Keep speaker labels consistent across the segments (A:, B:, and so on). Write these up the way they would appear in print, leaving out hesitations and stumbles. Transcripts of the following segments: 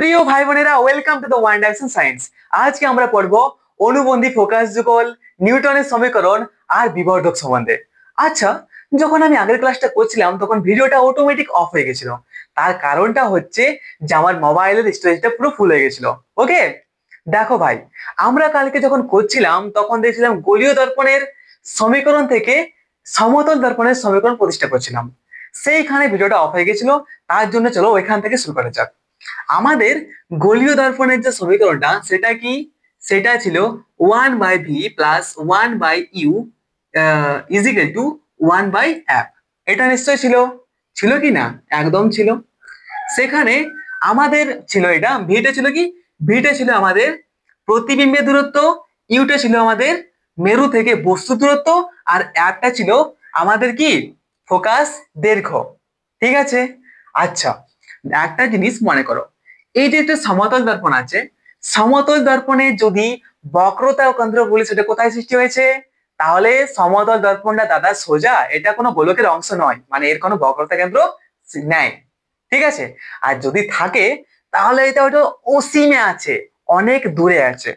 A: প্রিয় ভাই বোনেরা, welcome to the one direction science. আজকে আমরা পড়ব অনুবন্ধী ফোকাস যুগল, নিউটনের সমীকরণ আর বিবর্ধক সম্বন্ধে। আচ্ছা, যখন আমি আগের ক্লাসটা করছিলাম তখন ভিডিওটা অটোমেটিক অফ হয়ে গেছিল। তার কারণটা হচ্ছে যে আমার মোবাইলের স্টোরেজটা পুরো ফুল হয়ে গেছিল। ওকে, দেখো ভাই, আমরা কালকে যখন করছিলাম তখন দেখছিলাম গোলীয় দর্পণের সমীকরণ থেকে সমতল দর্পণের সমীকরণ প্রতিষ্ঠা করছিলাম। সেইখানে ভিডিওটা অফ হয়ে গেছিল, তার জন্য চলো ওইখান থেকে শুরু করা যাক। আমাদের গোলীয় দর্পণের যে সমীকরণটা সেটা কি, সেটা ছিল 1/v plus 1/u is equal two 1/f। এটা নিশ্চয় ছিল, ছিল কি না? একদম ছিল। সেখানে আমাদের ছিল এটা, ভিটা ছিল কি, ভিটা ছিল আমাদের প্রতিবিম্বের দূরত্ব, ইউটা ছিল আমাদের মেরু থেকে বস্তু দূরত্ব, আর অ্যাপটা ছিল আমাদের কি, ফোকাস দৈর্ঘ্য। ঠিক আছে। আচ্ছা, একটা জিনিস মনে করো, এই যে একটা সমতল দর্পণ আছে, সমতল দর্পণে যদি বক্রতা ও কেন্দ্র বলি সেটা কোথায় সৃষ্টি হয়েছে? তাহলে সমতল দর্পণটা দাদা সোজা, এটা কোনো গোলকের অংশ নয়, মানে এর কোনো বক্রতা কেন্দ্র নেই। ঠিক আছে। আর যদি থাকে তাহলে এটা ওটা অসীমে আছে, অনেক দূরে আছে।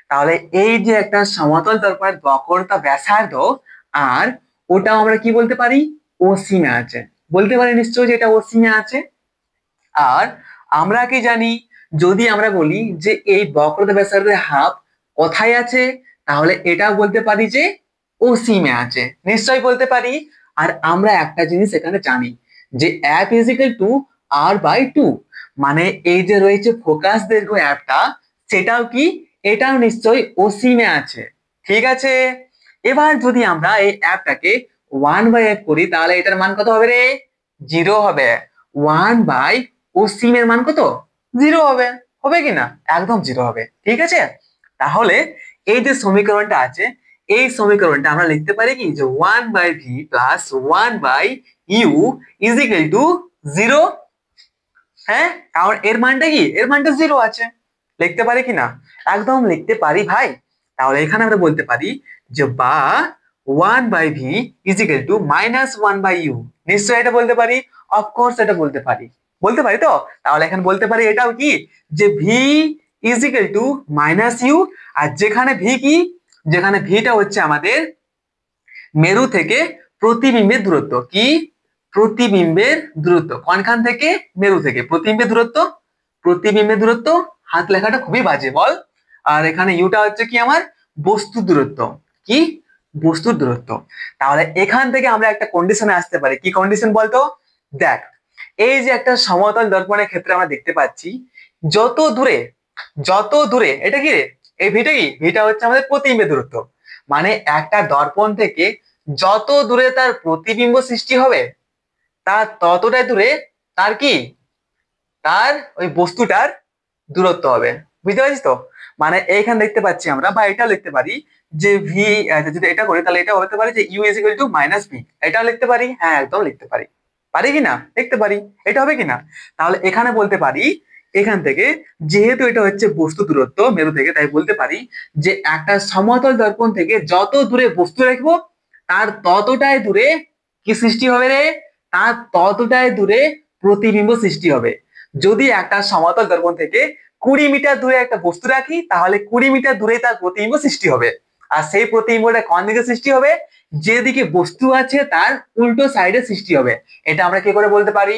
A: তাহলে এই যে একটা সমতল দর্পণের বক্রতা ব্যাসার্ধ, আর ওটা আমরা কি বলতে পারি? অসীমে আছে। বলতে পারি নিশ্চয়ই যে এটা অসীমে আছে। আর আমরা কি জানি, যদি আমরা বলি যে এই বক্রতা ব্যাসার্ধের হাফ কোথায় আছে, তাহলে এটা বলতে পারি যে অসীমে আছে, নিশ্চয়ই বলতে পারি। আর আমরা একটা জিনিস এখানে জানি যে f is equal two r/2, মানে এই যে রয়েছে ফোকাস দৈর্ঘ্য অ্যাপটা, সেটাও কি, এটাও নিশ্চয়ই অসীমে আছে। ঠিক আছে। এবার যদি আমরা এই অ্যাপটাকে 1/f করি তাহলে এটার মান কত হবে রে? 0 হবে। 1/ অসীমের মান কত? 0 হবে। হবে কি না? একদম 0 হবে। ঠিক আছে। তাহলে এই যে সমীকরণটা আছে, এই সমীকরণটা আমরা লিখতে পারি কি, যে 1/v plus 1/u is equal two 0। হ্যাঁ, কারণ এর মানটা কি, এর মানটা 0 আছে। লিখতে পারি কি না? একদম লিখতে পারি ভাই। তাহলে এখানে আমরা বলতে পারি যে বা 1/v is equal to minus 1/u। নিশ্চয়ই এটা বলতে পারি, অফকোর্স এটা বলতে পারি। বলতে পারি তো? তাহলে এখানে বলতে পারি এটাও কি, যে v is equal to minus U. আর যেখানে v কি, যেখানে ভিটা হচ্ছে আমাদের মেরু থেকে প্রতিবিম্বের দূরত্ব। কি? প্রতিবিম্বের দূরত্ব। কোনখান থেকে? মেরু থেকে। প্রতিবিম্বের দূরত্ব, প্রতিবিম্বের দূরত্ব। হাত লেখাটা খুবই বাজে বল। আর এখানে ইউটা হচ্ছে কি, আমার বস্তু দূরত্ব। কি? বস্তুর দূরত্ব। তাহলে এখান থেকে আমরা একটা কন্ডিশনে আসতে পারি। কি কন্ডিশন বলতো? দেখ, এই যে একটা সমতল দর্পণের ক্ষেত্রে আমরা দেখতে পাচ্ছি, যত দূরে, যত দূরে, এটা কি রে, এই ভিটা কি, ভিটা হচ্ছে আমাদের প্রতিবিম্বের দূরত্ব। মানে একটা দর্পণ থেকে যত দূরে তার প্রতিবিম্ব সৃষ্টি হবে, তার ততটাই দূরে তার কি, তার ওই বস্তুটার দূরত্ব হবে। বুঝতে পারছিস তো? মানে এইখানে দেখতে পাচ্ছি আমরা, বা এটাও লিখতে পারি যে ভি, যদি এটা করি তাহলে এটা বলতে পারি যে you is equal to minus V. এটাও লিখতে পারি। হ্যাঁ, একদম লিখতে পারি। পারি কি না? লিখতে পারি। এটা হবে কি না? তাহলে এখানে বলতে পারি, এখান থেকে যেহেতু এটা হচ্ছে বস্তু দূরত্ব মেরু থেকে, তাই বলতে পারি যে একটা সমতল দর্পণ থেকে যত দূরে বস্তু রাখবো তার ততটাই দূরে কি সৃষ্টি হবে রে? তার ততটাই দূরে প্রতিবিম্ব সৃষ্টি হবে। যদি একটা সমতল দর্পণ থেকে 20 মিটার দূরে একটা বস্তু রাখি তাহলে 20 মিটার দূরে তার প্রতিবিম্ব সৃষ্টি হবে। আর সেই প্রতিবিম্বটা কোন দিকে সৃষ্টি হবে? যেদিকে বস্তু আছে তার উল্টো সাইডে সৃষ্টি হবে। এটা আমরা কি করে বলতে পারি?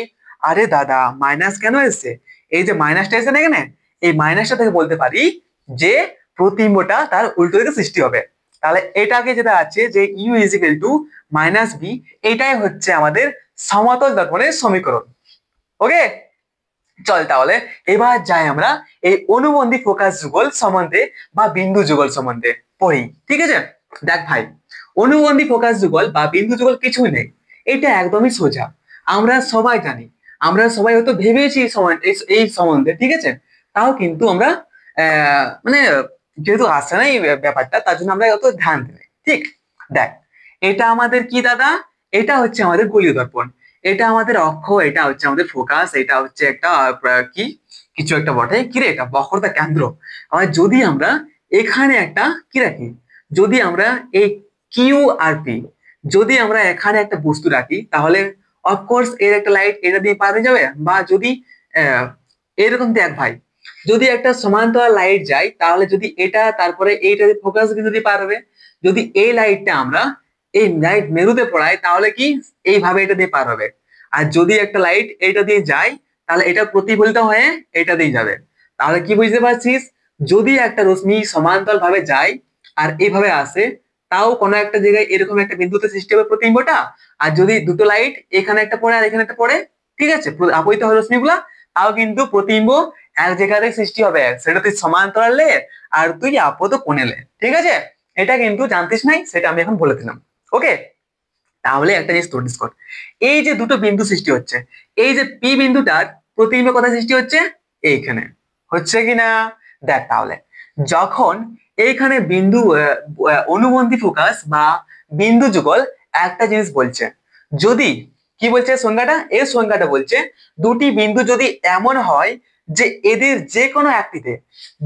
A: আরে দাদা, মাইনাস কেন এসছে? এই যে মাইনাসটা এসছে না এখানে, এই মাইনাসটা থেকে বলতে পারি যে প্রতিবিম্বটা তার উল্টো দিকে সৃষ্টি হবে। তাহলে এটাকে যেটা আছে যে you is equal to minus b, এটাই হচ্ছে আমাদের সমতল দর্পণের সমীকরণ। ওকে, চল তাহলে এবার যাই আমরা এই অনুবন্ধী ফোকাস যুগল সম্বন্ধে বা বিন্দু যুগল সম্বন্ধে পড়ি। ঠিক আছে। দেখ ভাই, অনুবন্ধী ফোকাস যুগল বা বিন্দু যুগল কিছুই নেই, এটা একদমই সোজা। আমরা সবাই জানি, আমরা সবাই হয়তো ভেবেছি এই সম্বন্ধে। ঠিক আছে। তাও কিন্তু আমরা মানে যেহেতু আসছে না এই ব্যাপারটা, তার জন্য আমরা অত ধ্যান দিই। ঠিক। দেখ, এটা আমাদের কি দাদা? এটা হচ্ছে আমাদের গোলীয় দর্পণ। এটা আমাদের অক্ষ, এটা হচ্ছে আমাদের ফোকাস, এটা হচ্ছে একটা কি, কিছু একটা বটে। কি রে, এটা বক্রতা কেন্দ্র। আর যদি আমরা এখানে একটা কি রাখি, যদি আমরা এই কিউ আর পি, যদি আমরা এখানে একটা বস্তু রাখি তাহলে অফকোর্স এর একটা লাইট এটা দিয়ে পার হয়ে যাবে। বা যদি এরকম দেখ ভাই, যদি একটা সমান্তরাল লাইট যায় তাহলে যদি এটা তারপরে এইটা ফোকাস বিন্দু দিয়ে পার হবে, যদি এই লাইটটা আমরা এই লাইট মেরুতে পড়াই তাহলে কি এইভাবে এটা দিয়ে পার হবে। আর যদি একটা লাইট এটা দিয়ে যায় তাহলে এটা প্রতিফলিত হয়ে এটা দিয়ে যাবে। তাহলে কি বুঝতে পারছিস, যদি একটা রশ্মি সমান্তরাল ভাবে যায় আর এইভাবে আসে, তাও কোনো একটা জায়গায় এরকম একটা বিন্দুতে সৃষ্টি হবে প্রতিবিম্বটা। আর যদি দুটো লাইট এখানে একটা পড়ে আর এখানে একটা পড়ে, ঠিক আছে, আপতিত হয় রশ্মিগুলা, তাও কিন্তু প্রতিবিম্ব এক জায়গাতে সৃষ্টি হবে, সেটা তুই সমান্তরালে আর তুই আপত কোণেলে, ঠিক আছে। এটা কিন্তু জানতিস নাই, সেটা আমি এখন বলে দিলাম। ওকে, তাহলে একটা জিনিস নোটিস কর, এই যে দুটো বিন্দু সৃষ্টি হচ্ছে, এই যে পি বিন্দুটার প্রতিবিম্ব কোথায় সৃষ্টি হচ্ছে, এইখানে হচ্ছে কিনা। দেখ তাহলে যখন এইখানে বিন্দু অনুবন্ধী ফোকাস বা বিন্দু যুগল একটা জিনিস বলছে, যদি কি বলছে সংজ্ঞাটা, এর সংজ্ঞাটা বলছে দুটি বিন্দু যদি এমন হয় যে এদের যে কোনো একটিতে,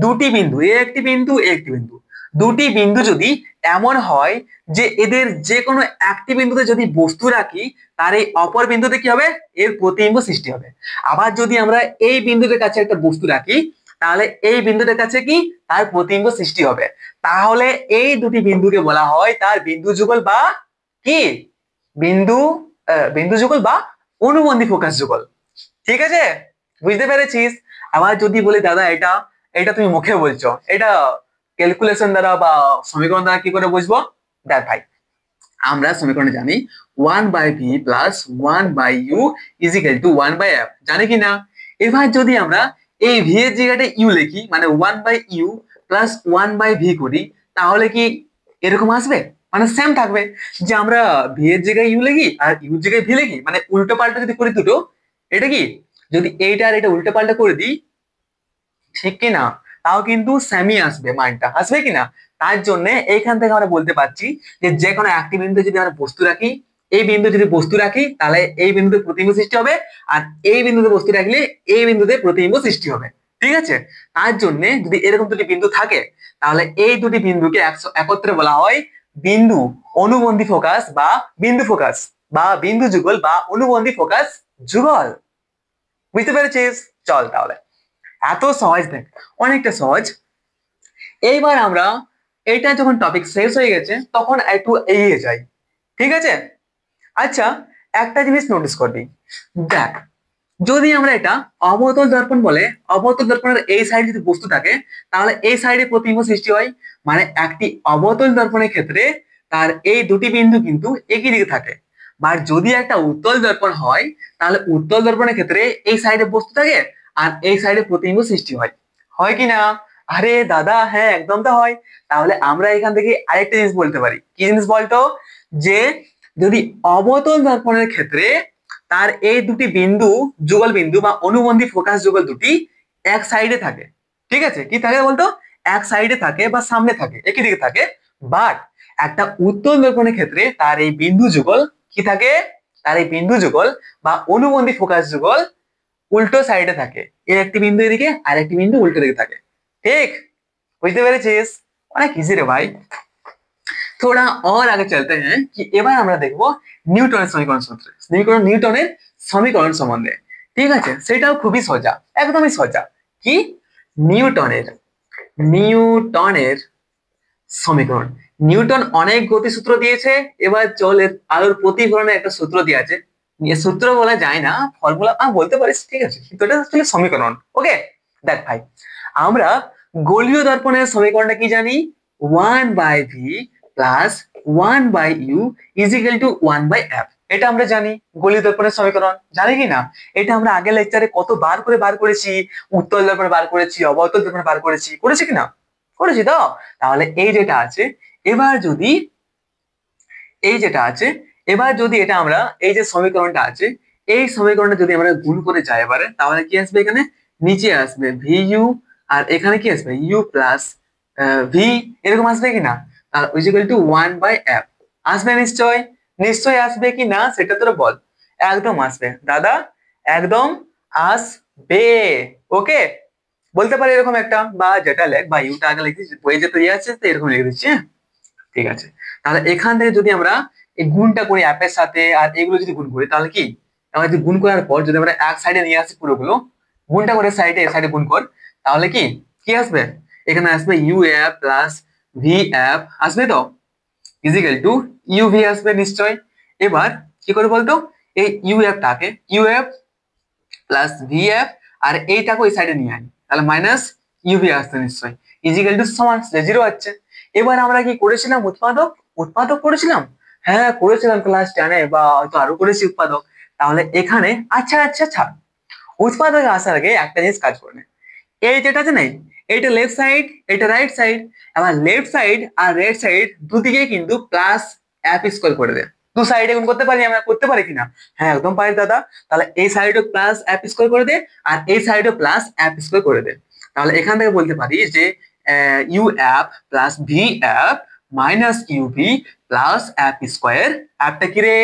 A: দুটি বিন্দু এ একটি বিন্দু এ একটি বিন্দু, দুটি বিন্দু যদি এমন হয় যে এদের যে কোনো একটি বিন্দুতে যদি বস্তু রাখি তার এই অপর বিন্দুতে কি হবে, এর প্রতিবিম্ব সৃষ্টি হবে। আবার যদি আমরা এই বিন্দুটার কাছে একটা বস্তু রাখি তাহলে এই বিন্দুটার কাছে কি তার প্রতিবিম্ব সৃষ্টি হবে। তাহলে এই দুটি বিন্দুকে বলা হয় তার বিন্দু যুগল বা কি বিন্দু বিন্দু যুগল বা অনুবন্ধী ফোকাস যুগল, ঠিক আছে, বুঝতে পেরেছিস। আবার যদি বলি দাদা এটা এটা তুমি মুখে বলছো, এটা ক্যালকুলেশন দ্বারা বা সমীকরণ দ্বারা কি করে বুঝবো। দেখ ভাই, আমরা সমীকরণে জানি 1/v plus 1/u is equal two 1/f, জানি কি না। এবার যদি আমরা এই v এর জায়গাটায় u লিখি, মানে 1/u প্লাস 1/v করি, তাহলে কি এরকম আসবে, মানে সেম থাকবে। যে আমরা v এর জায়গায় u লিখি আর u এর জায়গায় v লিখি, মানে উল্টো পাল্টা যদি করি দুটো, এটা কি যদি এইটা আর এটা উল্টো পাল্টা করে দিই, ঠিক কিনা, তাও কিন্তু সেমই আসবে, মানটা আসবে কিনা। তার জন্য এইখান থেকে আমরা বলতে পারছি যে যে কোনো একটি বিন্দু যদি আমরা বস্তু রাখি, এই বিন্দু যদি বস্তু রাখি তাহলে এই বিন্দুতে প্রতিবিম্ব সৃষ্টি হবে, আর এই বিন্দুতে বস্তু রাখলে এই বিন্দুতে প্রতিবিম্ব সৃষ্টি হবে, ঠিক আছে। তার জন্য যদি এরকম দুটি বিন্দু থাকে তাহলে এই দুটি বিন্দুকে একত্রে বলা হয় বিন্দু অনুবন্ধী ফোকাস বা বিন্দু ফোকাস বা বিন্দু যুগল বা অনুবন্ধী ফোকাস যুগল। বুঝতে পেরেছিস? চল তাহলে, এত সহজ, দেখ অনেকটা সহজ। এইবার আমরা এটা যখন টপিক শেষ হয়ে গেছে তখন একটু এগিয়ে যাই, ঠিক আছে। আচ্ছা, একটা জিনিস নোটিস করবি, দেখ যদি আমরা এটা অবতল দর্পণ বলে, অবতল দর্পণের এই সাইডে যদি বস্তু থাকে তাহলে এই সাইডে প্রতিবিম্ব সৃষ্টি হয়, মানে একটি অবতল দর্পণের ক্ষেত্রে তার এই দুটি বিন্দু কিন্তু একই দিকে থাকে। আর যদি একটা উত্তল দর্পণ হয় তাহলে উত্তল দর্পণের ক্ষেত্রে এই সাইডে বস্তু থাকে আর এই সাইডে প্রতিবিম্ব সৃষ্টি হয়, হয় কি না। আরে দাদা হ্যাঁ, একদম তো হয়। তাহলে আমরা এখান থেকে আরেকটা জিনিস বলতে পারি, কি জিনিস বলতো, যে যদি অবতল দর্পণের ক্ষেত্রে তার এই দুটি বিন্দু যুগল বিন্দু বা অনুবন্ধী ফোকাস যুগল দুটি এক সাইডে থাকে, ঠিক আছে, কি থাকে বলতো, এক সাইডে থাকে বা সামনে থাকে, একই দিকে থাকে। বাট একটা উত্তল দর্পণের ক্ষেত্রে তার এই বিন্দু যুগল কি থাকে, তার এই বিন্দু যুগল বা অনুবন্ধী ফোকাস যুগল উল্টো সাইডে থাকে, এর একটি বিন্দু এদিকে আর একটি বিন্দু উল্টো দিকে থাকে, ঠিক, বুঝতে পেরেছিস। অনেক ইজি রে ভাই। थोड़ा और आगे चलते हैं कि এবার আমরা দেখব নিউটনের সমীকরণ সূত্রে, নিউটনের সমীকরণ সম্বন্ধে, ঠিক আছে। সেটাও খুবই সোজা, একদমই সোজা। কি নিউটনের নিউটনের সমীকরণ। নিউটন অনেক গতিসূত্র দিয়েছে, এবার চল আলোর প্রতিফলনের একটা সূত্র দিয়ে আছে, সূত্র বলা যায় না, ফর্মুলা বলতে পারিস, ঠিক আছে, কিন্তু এটা আসলে সমীকরণ। ওকে, দেখ ভাই, আমরা গোলীয় দর্পণের সমীকরণটা কি জানি, 1/v plus 1/u is equal two 1/f, এটা আমরা জানি গোলীয় দর্পণের সমীকরণ, জানি কি না। এটা আমরা আগের লেকচারে কতবার করে বার করেছি, উত্তল দর্পণে বার করেছি, অবতল দর্পণে বার করেছি, করেছি কিনা, করেছি তো। তাহলে এই যেটা আছে, এবার যদি এই যেটা আছে, এবার যদি এটা আমরা এই যে সমীকরণটা আছে, এই সমীকরণটা যদি আমরা গুণ করে যাই এবারে, তাহলে কি আসবে, এখানে নিচে আসবে vu আর এখানে কি আসবে u প্লাস ভি, এরকম আসবে কিনা, আর ইজ ইকুয়াল টু 1/f আসবে, নিশ্চয় নিশ্চয় আসবে কি না সেটা তোরা বল। একদম আসবে দাদা, একদম আসবে। ওকে, বলতে পারি এরকম একটা, বা যেটা লেখ বা ইউটা আগে লিখে বইয়ে যেতে দিয়ে আছে তো এরকম লিখে দিচ্ছি, হ্যাঁ ঠিক আছে। তাহলে এখান থেকে যদি আমরা এই গুণটা করি অ্যাপের সাথে আর এগুলো যদি গুণ করি তাহলে কি, আমরা যদি গুণ করার পর যদি আমরা এক সাইডে নিয়ে আসি পুরোগুলো, গুণটা করে সাইডে গুণ কর, তাহলে কি কি আসবে, এখানে আসবে you F plus V F আসবে তো, ইজিক্যাল টু ইউভি আসবে নিশ্চয়। এবার কি করে বলতো, এই ইউএফটাকে ইউএফ প্লাস ভিএফ আর এইটাকে ওই সাইডে নিয়ে আনি, তাহলে মাইনাস ইউভি আসছে নিশ্চয়, ইজিক্যাল টু সমান জিরো হচ্ছে। এবার আমরা কি করেছিলাম, উৎপাদক উৎপাদক করেছিলাম, হ্যাঁ করেছিলাম ক্লাস 10-এ, বা হয়তো আরো করেছি উৎপাদক। তাহলে এখানে আচ্ছা আচ্ছা ছাড়, উৎপাদকে আসার আগে একটা জিনিস কাজ করে নে। এই যেটা আছে না, এইটা লেফট সাইড, এটা রাইট সাইড। আবার লেফট সাইড আর রাইট সাইড দুদিকে কিন্তু প্লাস এফ স্কোয়ার করে দে। দু সাইডে গুণ করতে পারি, আমরা করতে পারি কিনা, হ্যাঁ একদম পারি দাদা। তাহলে এই সাইডও প্লাস এফ স্কোয়ার করে দে, আর এই সাইডও প্লাস এফ স্কোয়ার করে দে। তাহলে এখান থেকে বলতে পারি যে U F plus V F minus UV plus F square. এফটা কি রে,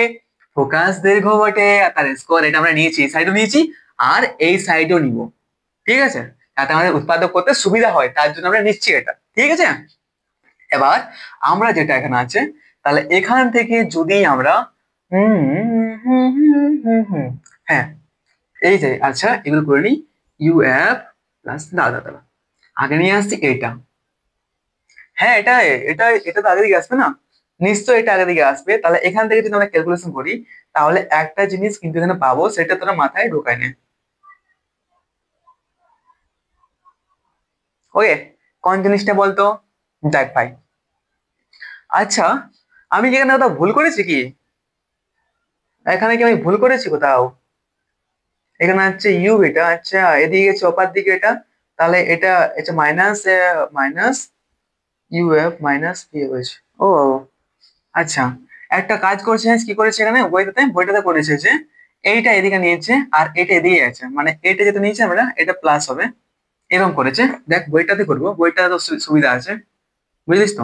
A: ফোকাস দৈর্ঘ্য বটে, আর তার স্কোয়ার এটা আমরা নিয়েছি, এই সাইডও নিয়েছি আর এই সাইডও নিব, ঠিক আছে, যাতে আমাদের উৎপাদক করতে সুবিধা হয় তার জন্য আমরা নিচ্ছি এটা, ঠিক আছে। এবার আমরা যেটা এখানে আছে, তাহলে এখান থেকে যদি আমরা হ্যাঁ এই যে আচ্ছা এগুলো করে নিই, ইউ এফ প্লাস দাদা দাদা আগে নিয়ে আসছি এটা, হ্যাঁ এটা এটা এটা তো আগে দিকে আসবে না, নিশ্চয়ই এটা আগে দিকে আসবে। তাহলে এখান থেকে যদি আমরা ক্যালকুলেশন করি, তাহলে একটা জিনিস কিন্তু এখানে পাবো, সেটা তোরা মাথায় ঢোকায় নে। ওকে, কোন জিনিসটা বলতো, দেখ ভাই, আচ্ছা আমি কি এখানে কোথাও ভুল করেছি কি, এখানে কি আমি ভুল করেছি কোথাও, এখানে হচ্ছে ইউ এটা, আচ্ছা এদিকে গেছে অপার দিকে এটা, তাহলে এটা এটা minus minus U F minus P হয়েছে। ও আচ্ছা, একটা কাজ করছে, কি করেছে এখানে বইটাতে বইটাতে করেছে যে এইটা এদিকে নিয়েছে আর এটা এদিকে আছে, মানে এটা যেটা নিয়েছে আমরা এটা প্লাস হবে, এরকম করেছে। দেখ বইটাতে করবো, বইটাতে তো সুবিধা আছে, বুঝলিস তো,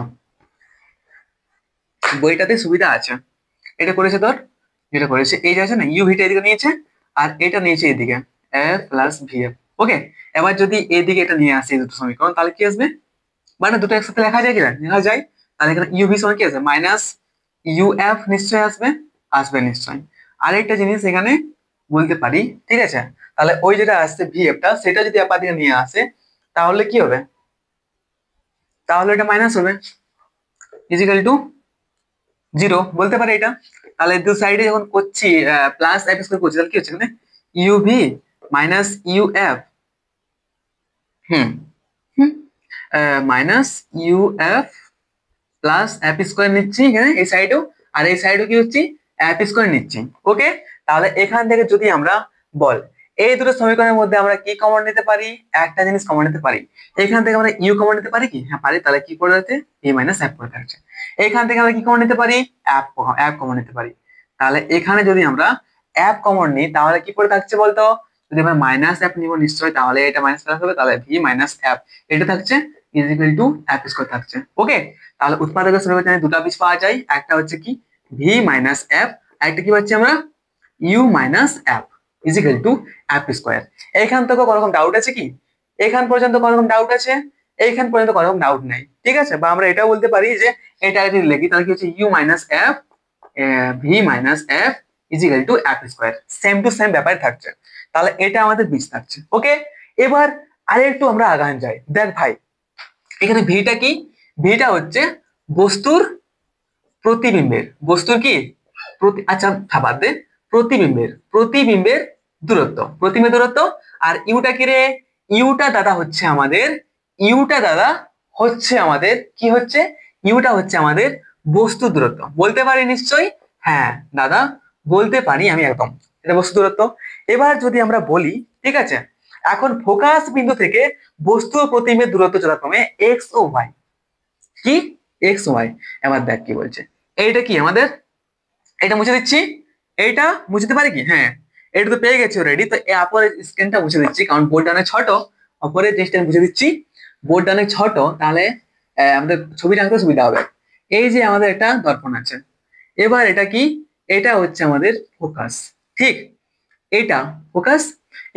A: বইটাতে সুবিধা আছে। এটা করেছে তোর, যেটা করেছে এই যে আছে না ইউ ভিটা এদিকে নিয়েছে আর এটা নিয়েছে এদিকে এফ প্লাস ভি এফ। ওকে, এবার যদি এদিকে এটা নিয়ে আসে দুটো সমীকরণ, তাহলে কি আসবে, মানে দুটো একসাথে লেখা যায় কিনা, লেখা যায়। তাহলে এখানে ইউ ভি সমান কি আছে, মাইনাস ইউ এফ নিশ্চয় আসবে, আসবে নিশ্চয়। আরেকটা জিনিস এখানে বলতে পারি, ঠিক আছে, তাহলে ওই যেটা আসছে ভি এফটা সেটা যদি আপার দিকে নিয়ে আসে, তাহলে কি হবে, তাহলে এটা মাইনাস হবে, ইজিক্যাল টু জিরো বলতে পারি এটা। তাহলে দু সাইডে যখন করছি প্লাস এফ স্কয়ার করছি, তাহলে কি হচ্ছে এখানে UV minus U F, hmm hmm minus U F plus F square নিচ্ছি এখানে এই সাইডেও, আর এই সাইডেও কি হচ্ছে এফ স্কয়ার নিচ্ছি। ওকে, তাহলে এখান থেকে যদি আমরা বল এই দুটো সমীকরণের মধ্যে আমরা কি কমন নিতে পারি, একটা জিনিস কমন নিতে পারি, এখান থেকে আমরা ইউ কমন নিতে পারি কি, হ্যাঁ পারি। তাহলে কি করে যাচ্ছে এ মাইনাস এফ করে থাকছে। এখান থেকে আমরা কি কমন নিতে পারি, অ্যাপ অ্যাপ কমন নিতে পারি। তাহলে এখানে যদি আমরা অ্যাপ কমন নিই তাহলে কি করে থাকছে বলতো, যদি আমরা মাইনাস অ্যাপ নিব নিশ্চয়ই, তাহলে এটা মাইনাস প্লাস হবে, তাহলে ভি মাইনাস অ্যাপ এটা থাকছে is equal two app square থাকছে। ওকে, তাহলে উৎপাদকের সমীকরণে দুটো বীজ পাওয়া যায়, একটা হচ্ছে কি ভি মাইনাস এফ, আরেকটা কি পাচ্ছি আমরা u minus f is equal to f square. এখান থেকে কোনো রকম ডাউট আছে কি, এখান পর্যন্ত কোনো রকম ডাউট আছে, এইখান পর্যন্ত কোনো রকম ডাউট নেই, ঠিক আছে। বা আমরা এটাও বলতে পারি যে এটা যদি লিখি তাহলে কি হচ্ছে u minus F V minus f is equal to f square, same to same ব্যাপার থাকছে। তাহলে এটা আমাদের বীজ থাকছে। ওকে, এবার আরেকটু আমরা আগান যাই। দেখ ভাই এখানে ভিটা কি, ভিটা হচ্ছে বস্তুর প্রতিবিম্বের, বস্তুর কি আচ্ছা বাদ দে, প্রতিবিম্বের প্রতিবিম্বের দূরত্ব, প্রতিবিম্বের দূরত্ব। আর ইউটা কি রে, ইউটা দাদা হচ্ছে আমাদের, ইউটা দাদা হচ্ছে আমাদের কি হচ্ছে, ইউটা হচ্ছে আমাদের বস্তু দূরত্ব, বলতে পারি নিশ্চয়ই, হ্যাঁ দাদা বলতে পারি আমি একদম, এটা বস্তু দূরত্ব। এবার যদি আমরা বলি, ঠিক আছে, এখন ফোকাস বিন্দু থেকে বস্তু ও প্রতিবিম্বের দূরত্ব যথাক্রমে এক্স ও ওয়াই, কি এক্স ওয়াই। এবার দেখ কি বলছে, এইটা কি আমাদের, এটা মুছে দিচ্ছি, এইটা মুছে দিতে পারি কি, হ্যাঁ এটা তো পেয়ে গেছি অলরেডি। তো অপরের স্ক্রিনটা মুছে দিচ্ছি কারণ বোর্ডটা অনেক ছোট, অপরের জিনিসটা মুছে দিচ্ছি, বোর্ডটা অনেক ছোট, তাহলে আমাদের ছবি আঁকতে সুবিধা হবে। এই যে আমাদের একটা দর্পণ আছে, এবার এটা কি, এটা হচ্ছে আমাদের ফোকাস, ঠিক এটা ফোকাস।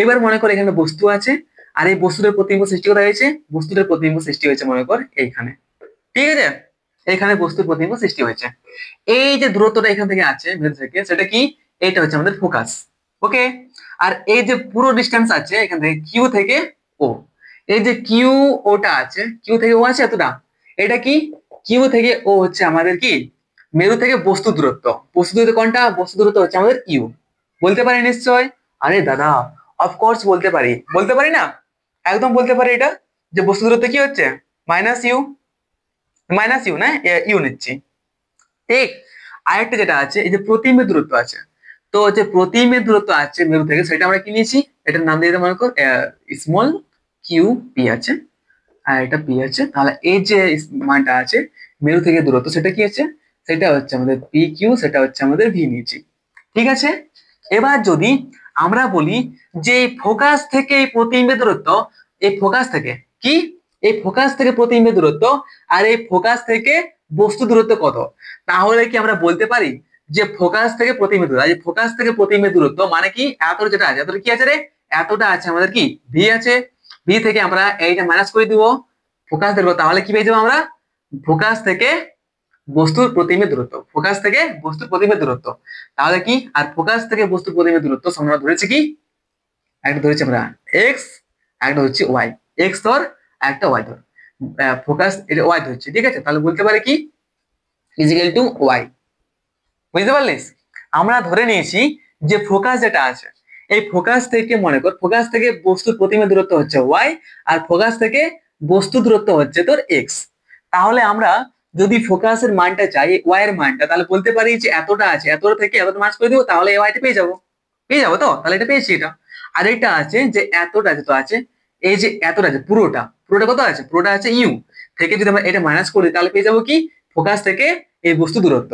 A: এবার মনে কর এখানে বস্তু আছে, আর এই বস্তুটার প্রতিবিম্ব সৃষ্টি করা হয়েছে, বস্তুটার প্রতিবিম্ব সৃষ্টি হয়েছে মনে কর এইখানে, ঠিক আছে, এখানে বস্তুর প্রতিবিম্ব সৃষ্টি হয়েছে। এই যে দূরত্বটা এখান থেকে আছে ভেতর থেকে, সেটা কি, এটা হচ্ছে আমাদের ফোকাস। ওকে, আর এই যে পুরো ডিস্টেন্স আছে এখান থেকে কিউ থেকে ও, এই যে কিউ ওটা আছে, কিউ থেকে ও আছে এতটা, এটা কি কিউ থেকে ও হচ্ছে আমাদের কি মেরু থেকে বস্তু দূরত্ব। বস্তু দূরত্ব কোনটা? বস্তু দূরত্ব হচ্ছে আমাদের ইউ। বলতে পারি নিশ্চয়? আরে দাদা অফকোর্স বলতে পারি, বলতে পারি না? একদম বলতে পারি এটা, যে বস্তু দূরত্ব কি হচ্ছে মাইনাস ইউ, মাইনাস ইউ না ইউ নিচ্ছি, ঠিক। আরেকটা যেটা আছে এই যে প্রতিমেরু দূরত্ব আছে, তো যে প্রতিমেরু দূরত্ব আছে মেরু থেকে, সেটা আমরা কি নিয়েছি, এটার নাম দিয়ে মনে কর স্মল কিউ পি আছে, আর এটা পি আছে। তাহলে এই যে মানটা আছে মেরু থেকে দূরত্ব, সেটা কি আছে, সেটা হচ্ছে আমাদের পি কিউ, সেটা হচ্ছে আমাদের ভি নিয়েছি, ঠিক আছে। এবার যদি আমরা বলি যে ফোকাস থেকে এই প্রতিবিম্বের দূরত্ব, এই ফোকাস থেকে কি, এই ফোকাস থেকে প্রতিবিম্বের দূরত্ব আর এই ফোকাস থেকে বস্তু দূরত্ব কত, তাহলে কি আমরা বলতে পারি যে ফোকাস থেকে প্রতিবিম্বের দূরত্ব, এই ফোকাস থেকে প্রতিবিম্বের দূরত্ব মানে কি, এত যেটা আছে, এতটা কি আছে রে, এতটা আছে আমাদের কি ভি আছে। ভি থেকে আমরা এইটা মাইনাস করে দিব, ফোকাস দেখবো, তাহলে কি পেয়ে যাবো আমরা, ফোকাস থেকে বস্তুর প্রতিবিম্বের দূরত্ব, ফোকাস থেকে বস্তুর প্রতিবিম্বের দূরত্ব। তাহলে কি, আর ফোকাস থেকে বস্তুর প্রতিবিম্বের দূরত্ব আমরা ধরেছি কি, একটা ধরেছি আমরা এক্স, একটা হচ্ছে ওয়াই, এক্স ধর একটা ওয়াই ধর, ফোকাস এটা ওয়াই ধরছি, ঠিক আছে। তাহলে বলতে পারে কি ইজিক্যাল টু ওয়াই, বুঝতে পারলিস? আমরা ধরে নিয়েছি যে ফোকাস যেটা আছে, এই ফোকাস থেকে মনে কর, ফোকাস থেকে বস্তুর প্রতিবিম্বের দূরত্ব হচ্ছে ওয়াই, আর ফোকাস থেকে বস্তু দূরত্ব হচ্ছে তোর এক্স। তাহলে আমরা যদি ফোকাসের মানটা চাই, ওয়াই এর মানটা, তাহলে বলতে পারি যে এতটা আছে, এতটা থেকে এতটা মার্চ করে দিব, তাহলে এই ওয়াইটা পেয়ে যাবো, পেয়ে যাবো তো, তাহলে এটা পেয়েছি এটা। আর এটা আছে যে এতটা যেটা আছে, এই যে এতটা আছে পুরোটা, পুরোটা কত আছে, পুরোটা আছে ইউ, থেকে যদি আমরা এটা মাইনাস করি তাহলে পেয়ে যাবো কি, ফোকাস থেকে এই বস্তু দূরত্ব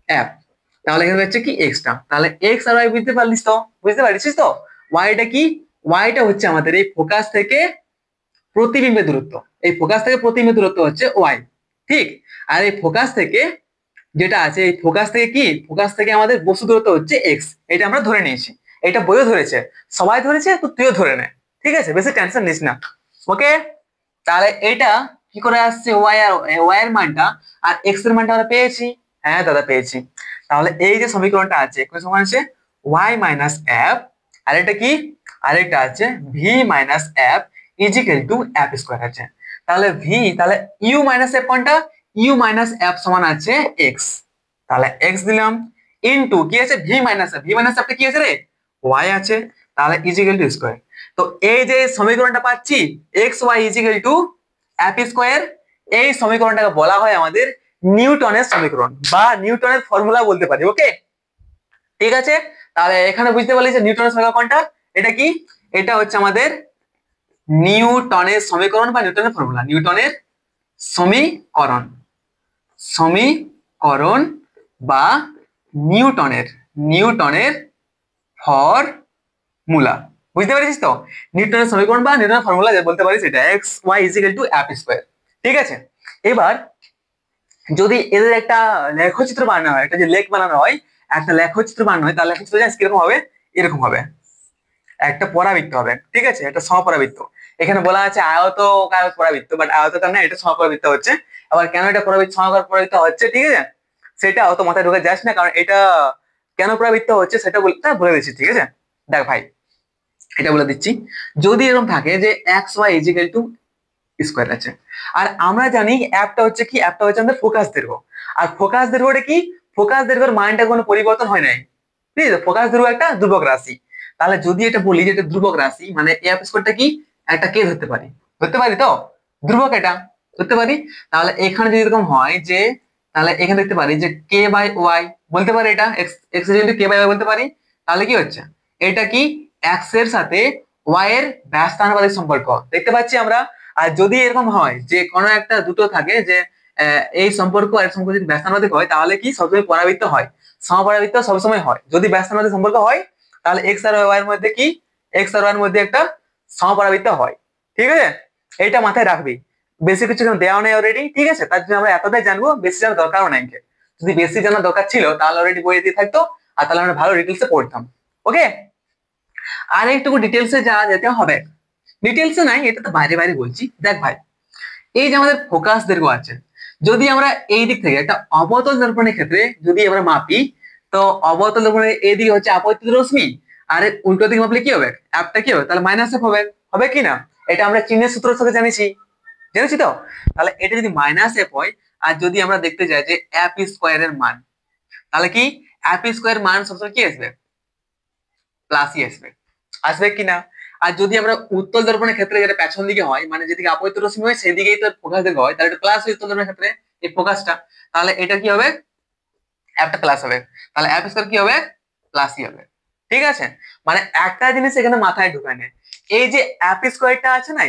A: এফ। তাহলে এখানে হচ্ছে কি এক্সটা, তাহলে এক্স আর ওয়াই বুঝতে পারলিস তো, বুঝতে পারছিস তো? ওয়াইটা কি, ওয়াইটা হচ্ছে আমাদের এই ফোকাস থেকে প্রতিবিম্বের দূরত্ব, এই ফোকাস থেকে প্রতিবিম্বের দূরত্ব হচ্ছে ওয়াই, ঠিক। আর এই ফোকাস থেকে যেটা আছে, এই ফোকাস থেকে কি, ফোকাস থেকে আমাদের বস্তু দূরত্ব হচ্ছে এক্স, এটা আমরা ধরে নিয়েছি, এটা বইও ধরেছে, সবাই ধরেছে, তো তুইও ধরে নে, ঠিক আছে, বেশি টেনশন নিস না, ওকে। তাহলে এটা কি করে আসছে, ওয়াই এর মানটা আর এক্স এর মানটা আমরা পেয়েছি, হ্যাঁ দাদা পেয়েছি। তাহলে এই যে সমীকরণটা আছে কোন সমান আছে ওয়াই মাইনাস এফ, আর এটা কি, আর এটা আছে V minus F is equal to F square আছে। তাহলে ভি, তাহলে ইউ মাইনাস এফ কোনটা, ইউ মাইনাস এফ সমান আছে এক্স, তাহলে এক্স দিলাম ইনটু কি আছে V minus F, V minus এফটা কি আছে রে, ওয়াই আছে, তাহলে ইজিক্যাল টু স্কোয়ার। তো এই যে সমীকরণটা পাচ্ছি x y is equal to F square, এই সমীকরণটাকে বলা হয় আমাদের নিউটনের সমীকরণ বা নিউটনের ফর্মুলা বলতে পারি, ওকে, ঠিক আছে। তাহলে এখানে বুঝতে পারলি যে নিউটনের সমীকরণ কোনটা, এটা কি, এটা হচ্ছে আমাদের নিউটনের সমীকরণ বা নিউটনের ফর্মুলা, নিউটনের সমীকরণ, সমীকরণ বা নিউটনের, নিউটনের ফর্মুলা, বুঝতে পারছিস তো? নিউটনের সমীকরণ বা নিউটনের ফর্মুলা বলতে পারিস এটা x y is equal to f square, ঠিক আছে। এবার যদি এদের একটা লেখচিত্র বানানো হয়, একটা যে লেখ বানানো হয়, একটা লেখচিত্র বানানো হয়, তাহলে লেখচিত্র জানিস কিরকম হবে, এরকম হবে, একটা পরাবৃত্ত হবে, ঠিক আছে, একটা সমপরাবৃত্ত। এখানে বলা আছে আয়তকার পরাবৃত্ত, বাট আয়তকার না, এটা সমপরাবৃত্ত হচ্ছে। আবার কেন এটা পরাবৃত্ত সমাকার পরাবৃত্ত হচ্ছে, ঠিক আছে, সেটা অত মাথায় ঢুকে যাস না, কারণ এটা কেন পরাবৃত্ত হচ্ছে সেটা বলে দিচ্ছি, ঠিক আছে। দেখ ভাই, এটা বলে দিচ্ছি, যদি এরকম থাকে যে x y is equal to square আছে, আর আমরা জানি অ্যাপটা হচ্ছে কি, অ্যাপটা হচ্ছে আমাদের ফোকাস দৈর্ঘ্য, আর ফোকাস দৈর্ঘ্যটা কি, ফোকাস দৈর্ঘ্যের মানটা কোনো পরিবর্তন হয় নাই, ঠিক আছে, ফোকাস দৈর্ঘ্য একটা ধ্রুবক রাশি। তাহলে যদি এটা বলি যে এটা ধ্রুবক রাশি, মানে এফ স্কোয়ারটা কি, একটা কে ধরতে পারি, ধরতে পারি তো, ধ্রুবক এটা ধরতে পারি। তাহলে এখানে যদি এরকম হয় যে, তাহলে এখানে দেখতে পারি যে কে বাই ওয়াই, বলতে পারি এটা এক্স, এক্স যদি কে বাই ওয়াই বলতে পারি, তাহলে কি হচ্ছে, এটা কি এক্স এর সাথে ওয়াই এর ব্যস্তানুপাতিক সম্পর্ক দেখতে পাচ্ছি আমরা। আর যদি এরকম হয় যে কোনো একটা দুটো থাকে যে এই সম্পর্ক আর সম্পর্ক যদি ব্যস্তানুপাতিক হয়, তাহলে কি সবসময় পরাবৃত্ত হয়, সমপরাবৃত্ত সবসময় হয়। যদি ব্যস্তানুপাতিক সম্পর্ক হয়, তাহলে এক্স আর ওয়াই এর মধ্যে কি, এক্স আর ওয়াই এর মধ্যে একটা সমপরাবৃত্ত হয়, ঠিক আছে। এইটা মাথায় রাখবি, বেশি কিছু দেওয়া নেই অলরেডি, ঠিক আছে, তার জন্য আমরা এতটাই জানবো, বেশি জানার দরকারও নাই। যদি বেশি জানার দরকার ছিল তাহলে অলরেডি বইয়ে দিয়ে থাকতো, আর তাহলে আমরা ভালো ডিটেলসে পড়তাম, ওকে। আর একটু ডিটেলসে যাওয়া যেতে হবে, ডিটেলসে নাই, এটা তো বাইরে বাইরে বলছি। দেখ ভাই, এই যে আমাদের ফোকাস দৈর্ঘ্য আছে, যদি আমরা এই দিক থেকে একটা অবতল দর্পণের ক্ষেত্রে যদি আমরা মাপি, তো অবতল দর্পণের এই দিকে হচ্ছে আপতিত রশ্মি, আর উল্টো দিকে মাপলে কি হবে, অ্যাপটা কি হবে, তাহলে মাইনাস এফ হবে, হবে কি না? এটা আমরা চিহ্নের সূত্র থেকে জেনেছি তো। তাহলে এটা যদি মাইনাস এফ হয়, আর যদি আমরা দেখতে যাই যে এফ স্কোয়ারের মান, তাহলে কি এফ স্কোয়ার মান সবসময় কি আসবে? প্লাসই আসবে কিনা? আর যদি আমরা উত্তল দর্পণের ক্ষেত্রে যেটা পেছন দিকে হয়, মানে যেদিকে আপতিত রশ্মি হয় সেদিকেই তো ফোকাস দিকে হয়, তাহলে এটা প্লাস উত্তল দর্পণের ক্ষেত্রে এই ফোকাসটা, তাহলে এটা কি হবে? একটা প্লাস হবে। তাহলে এফ স্কোয়ার কি হবে? প্লাসই হবে। ঠিক আছে, মানে একটা জিনিস এখানে মাথায় ঢুকায় নেয়, এই যে এফ স্কোয়ারটা আছে না,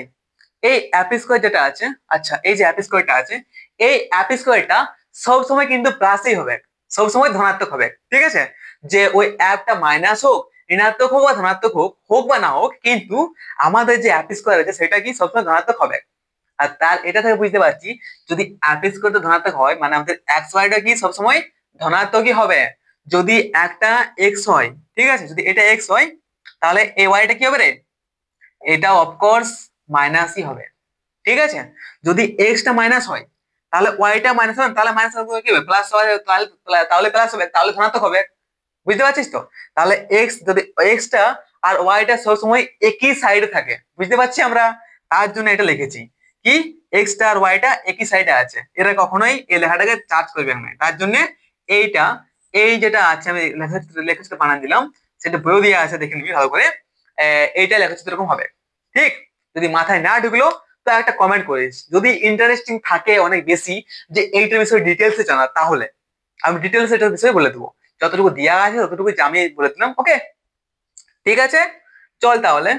A: এই এফ স্কোয়ার যেটা আছে, আচ্ছা এই যে এফ স্কোয়ারটা আছে, এই এফ স্কোয়ারটা সবসময় কিন্তু প্লাসই হবে, সবসময় ধনাত্মক হবে। ঠিক আছে, যে ওই অ্যাপটা মাইনাস হোক, ঋণাত্মক হোক বা ধনাত্মক হোক, হোক বা না হোক, কিন্তু আমাদের যে অ্যাপ স্কোয়ার আছে সেটা কি সবসময় ধনাত্মক হবে। আর তার এটা থেকে বুঝতে পারছি, যদি অ্যাপ স্কোয়ারটা ধনাত্মক হয় মানে আমাদের এক্স ওয়াইটা কি সবসময় ধনাত্মকই হবে। যদি একটা এক্স হয়, ঠিক আছে, যদি এটা এক্স হয়, তাহলে এই ওয়াইটা কি হবে রে? এটা অফকোর্স মাইনাসই হবে। ঠিক আছে, যদি এক্সটা মাইনাস হয় তাহলে ওয়াইটা মাইনাস হবে, তাহলে মাইনাস কি হবে? প্লাস হবে, তাহলে প্লাস হবে, তাহলে ধনাত্মক হবে। বুঝতে পারছিস তো? তাহলে এক্স যদি এক্সটা আর ওয়াইটা সবসময় একই সাইডে থাকে, বুঝতে পারছি আমরা, তার জন্য এটা লিখেছি কি এক্সটা আর ওয়াইটা একই সাইডে আছে, এরা কখনোই এই লেখাটাকে চার্জ করবে না। তার জন্য এইটা, এই যেটা আছে আমি লেখাচিত্র বানান দিলাম, সেটা বইও দিয়ে আছে, দেখে নিবি ভালো করে। এইটা লেখাচিত্র এরকম হবে। ঠিক, যদি মাথায় না ঢুকলো তো একটা কমেন্ট করিস, যদি ইন্টারেস্টিং থাকে অনেক বেশি যে এইটার বিষয়ে ডিটেলসে জানা, তাহলে আমি ডিটেলস এটার বিষয়ে বলে দেবো। যতটুকু দেওয়া আছে ততটুকু আমি বলে দিলাম। ওকে, ঠিক আছে, চল তাহলে।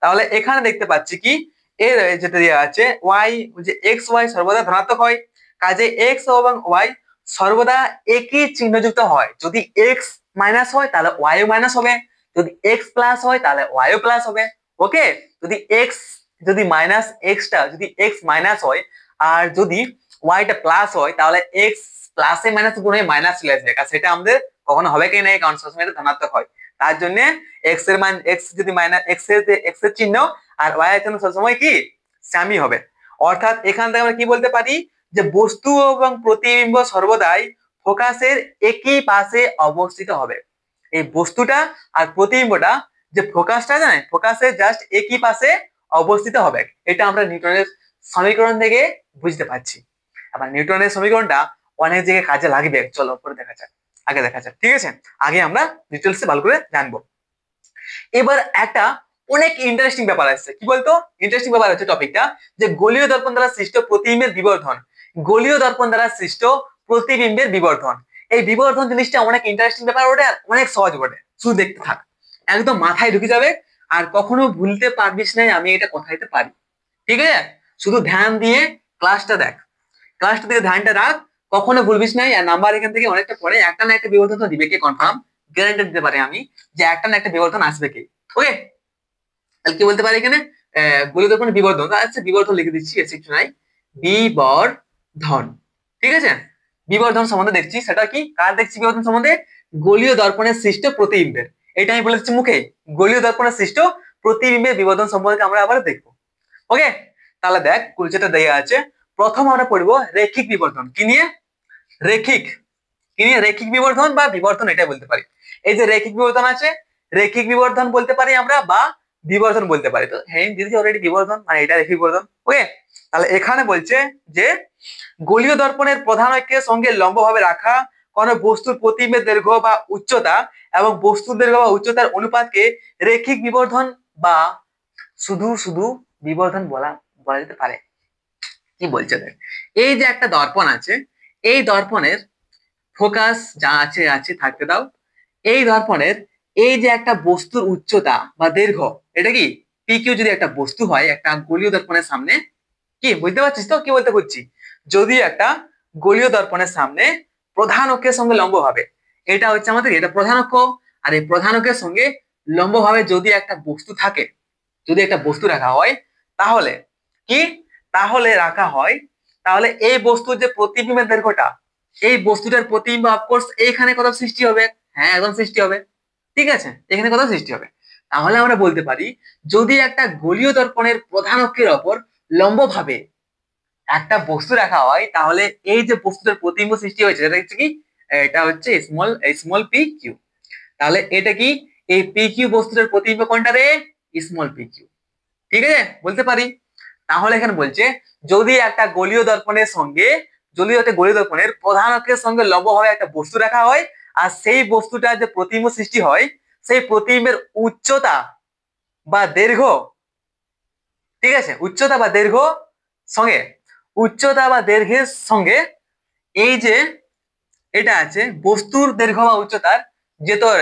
A: তাহলে এখানে দেখতে পাচ্ছি কি এর যেটা দেওয়া আছে ওয়াই, যে এক্স ওয়াই সর্বদা ধনাত্মক হয়, কাজে এক্স এবং ওয়াই সর্বদা একই চিহ্নযুক্ত হয়। যদি এক্স মাইনাস হয় তাহলে ওয়াই মাইনাস হবে, যদি এক্স প্লাস হয় তাহলে ওয়াই প্লাস হবে। ওকে, যদি এক্স, যদি মাইনাস এক্সটা যদি এক্স মাইনাস হয় আর যদি ওয়াইটা প্লাস হয়, তাহলে এক্স প্লাসে মাইনাস গুণ হয়ে মাইনাস চলে আসবে, আর সেটা আমাদের কখনো হবে কি না, কারণ সবসময় এটা ধনাত্মক হয়। তার জন্য এক্স এর মান, এক্স যদি মাইনাস এক্স এর চিহ্ন আর ওয়াই এর চিহ্ন সবসময় কি সেমই হবে। অর্থাৎ এখান থেকে আমরা কি বলতে পারি যে বস্তু এবং প্রতিবিম্ব সর্বদাই ফোকাসের একই পাশে অবস্থিত হবে। এই বস্তুটা আর প্রতিবিম্বটা যে ফোকাসটা জানে, ফোকাসের জাস্ট একই পাশে অবস্থিত হবে। এটা আমরা নিউটনের সমীকরণ থেকে বুঝতে পারছি। আবার নিউটনের সমীকরণটা অনেক জায়গায় কাজে লাগবে, চলো পরে দেখা যাক, আগে দেখা যাক। ঠিক আছে, আগে আমরা ডিটেলসে ভালো করে জানবো। এবার একটা অনেক ইন্টারেস্টিং ব্যাপার আসছে, কি বলতো? ইন্টারেস্টিং ব্যাপার হচ্ছে টপিকটা যে গোলীয় দর্পণ দ্বারা সৃষ্ট প্রতিবিম্বের বিবর্ধন। গোলীয় দর্পণ দ্বারা সৃষ্ট প্রতিবিম্বের বিবর্ধন, এই বিবর্ধন জিনিসটা অনেক ইন্টারেস্টিং ব্যাপার ওটা, অনেক সহজ বটে, শুধু দেখতে থাক, একদম মাথায় ঢুকে যাবে, আর কখনো ভুলতে পারবিস না আমি এটা কথাইতে পারি। ঠিক আছে, শুধু ধ্যান দিয়ে ক্লাসটা দেখ, ক্লাসটা থেকে ধ্যানটা রাখ, কখনো ভুলবিস নাই। আর নাম্বার এখান থেকে অনেকটা পরে একটা না একটা বিবর্ধন তো দিবে কে, কনফার্ম গ্যারান্টি দিতে পারি আমি যে একটা না একটা বিবর্ধন আসবে কে। ওকে, তাহলে কি বলতে পারি এখানে? গোলীয় দর্পণের বিবর্ধন, আচ্ছা বিবর্ধন লিখে দিচ্ছি, বেশি কিছু নাই, বিবর্ধন। ঠিক আছে, বিবর্ধন সম্বন্ধে দেখছি, সেটা কি কার দেখছি বিবর্ধন সম্বন্ধে? গোলীয় দর্পণের সৃষ্ট প্রতিবিম্বের। এটা আমি বলে দিচ্ছি মুখে, গোলীয় দর্পণের সৃষ্ট প্রতিবিম্বের বিবর্ধন সম্পর্কে আমরা আবার দেখবো। ওকে, তাহলে দেখ যেটা দেয়া আছে, প্রথম আমরা পড়বো রেখিক বিবর্ধন। কি নিয়ে? রেখিক, কি নিয়ে? রেখিক বিবর্ধন বা বিবর্ধন এটাই বলতে পারি। এই যে রেখিক বিবর্ধন আছে, রেখিক বিবর্ধন বলতে পারি আমরা, বা বিবর্ধন বলতে পারি। তো হ্যাঁ দিদি অলরেডি বিবর্ধন, মানে এটা রেখিক বিবর্ধন। ওকে, তাহলে এখানে বলছে যে গোলীয় দর্পণের প্রধান অক্ষের সঙ্গে লম্বভাবে রাখা কোন বস্তুর প্রতিবিম্বের দৈর্ঘ্য বা উচ্চতা এবং বস্তুর দৈর্ঘ্য বা উচ্চতার অনুপাতকে রেখিক বিবর্ধন বা শুধু শুধু বিবর্ধন বলা বলা যেতে পারে। কি বলছে দেখ, এই যে একটা দর্পণ আছে, এই দর্পণের ফোকাস যা আছে আছে থাকতে দাও, এই দর্পণের এই যে একটা বস্তুর উচ্চতা বা দৈর্ঘ্য, এটা কি পি কিউ যদি একটা বস্তু হয় একটা গোলীয় দর্পণের সামনে, কি বুঝতে পারছিস তো কি বলতে করছি? যদি একটা গোলীয় দর্পণের সামনে প্রধান অক্ষের সঙ্গে লম্ব হবে, এটা হচ্ছে আমাদের এটা প্রধান অক্ষ, আর এই প্রধান অক্ষের সঙ্গে লম্ব ভাবে যদি একটা বস্তু থাকে, যদি একটা বস্তু রাখা হয়, তাহলে কি, তাহলে রাখা হয়, তাহলে এই বস্তুর যে প্রতিবিম্বের দৈর্ঘ্যটা, এই বস্তুটার প্রতিবিম্ব অফকোর্স এইখানে কত সৃষ্টি হবে? হ্যাঁ একদম সৃষ্টি হবে। ঠিক আছে, এখানে কত সৃষ্টি হবে? তাহলে আমরা বলতে পারি যদি একটা গোলীয় দর্পণের প্রধান অক্ষের ওপর লম্বভাবে একটা বস্তু রাখা হয়, তাহলে এই যে বস্তুটার প্রতিবিম্ব সৃষ্টি হয়েছে এটা হচ্ছে কি, এটা হচ্ছে স্মল পি কিউ। তাহলে এটা কি, এই পি কিউ বস্তুটার প্রতিবিম্ব কোনটা রে? Small P q. ঠিক আছে, বলতে পারি। তাহলে এখানে বলছে যদি একটা গলীয় দর্পণের সঙ্গে, যদি একটা গলীয় দর্পণের প্রধান অক্ষের সঙ্গে লম্বভাবে একটা বস্তু রাখা হয়, আর সেই বস্তুটার যে প্রতিবিম্ব সৃষ্টি হয়, সেই প্রতিবিম্বের উচ্চতা বা দৈর্ঘ্য, ঠিক আছে, উচ্চতা বা দৈর্ঘ্য সঙ্গে, উচ্চতা বা দৈর্ঘ্যের সঙ্গে এই যে এটা আছে বস্তুর দৈর্ঘ্য বা উচ্চতার যে তোর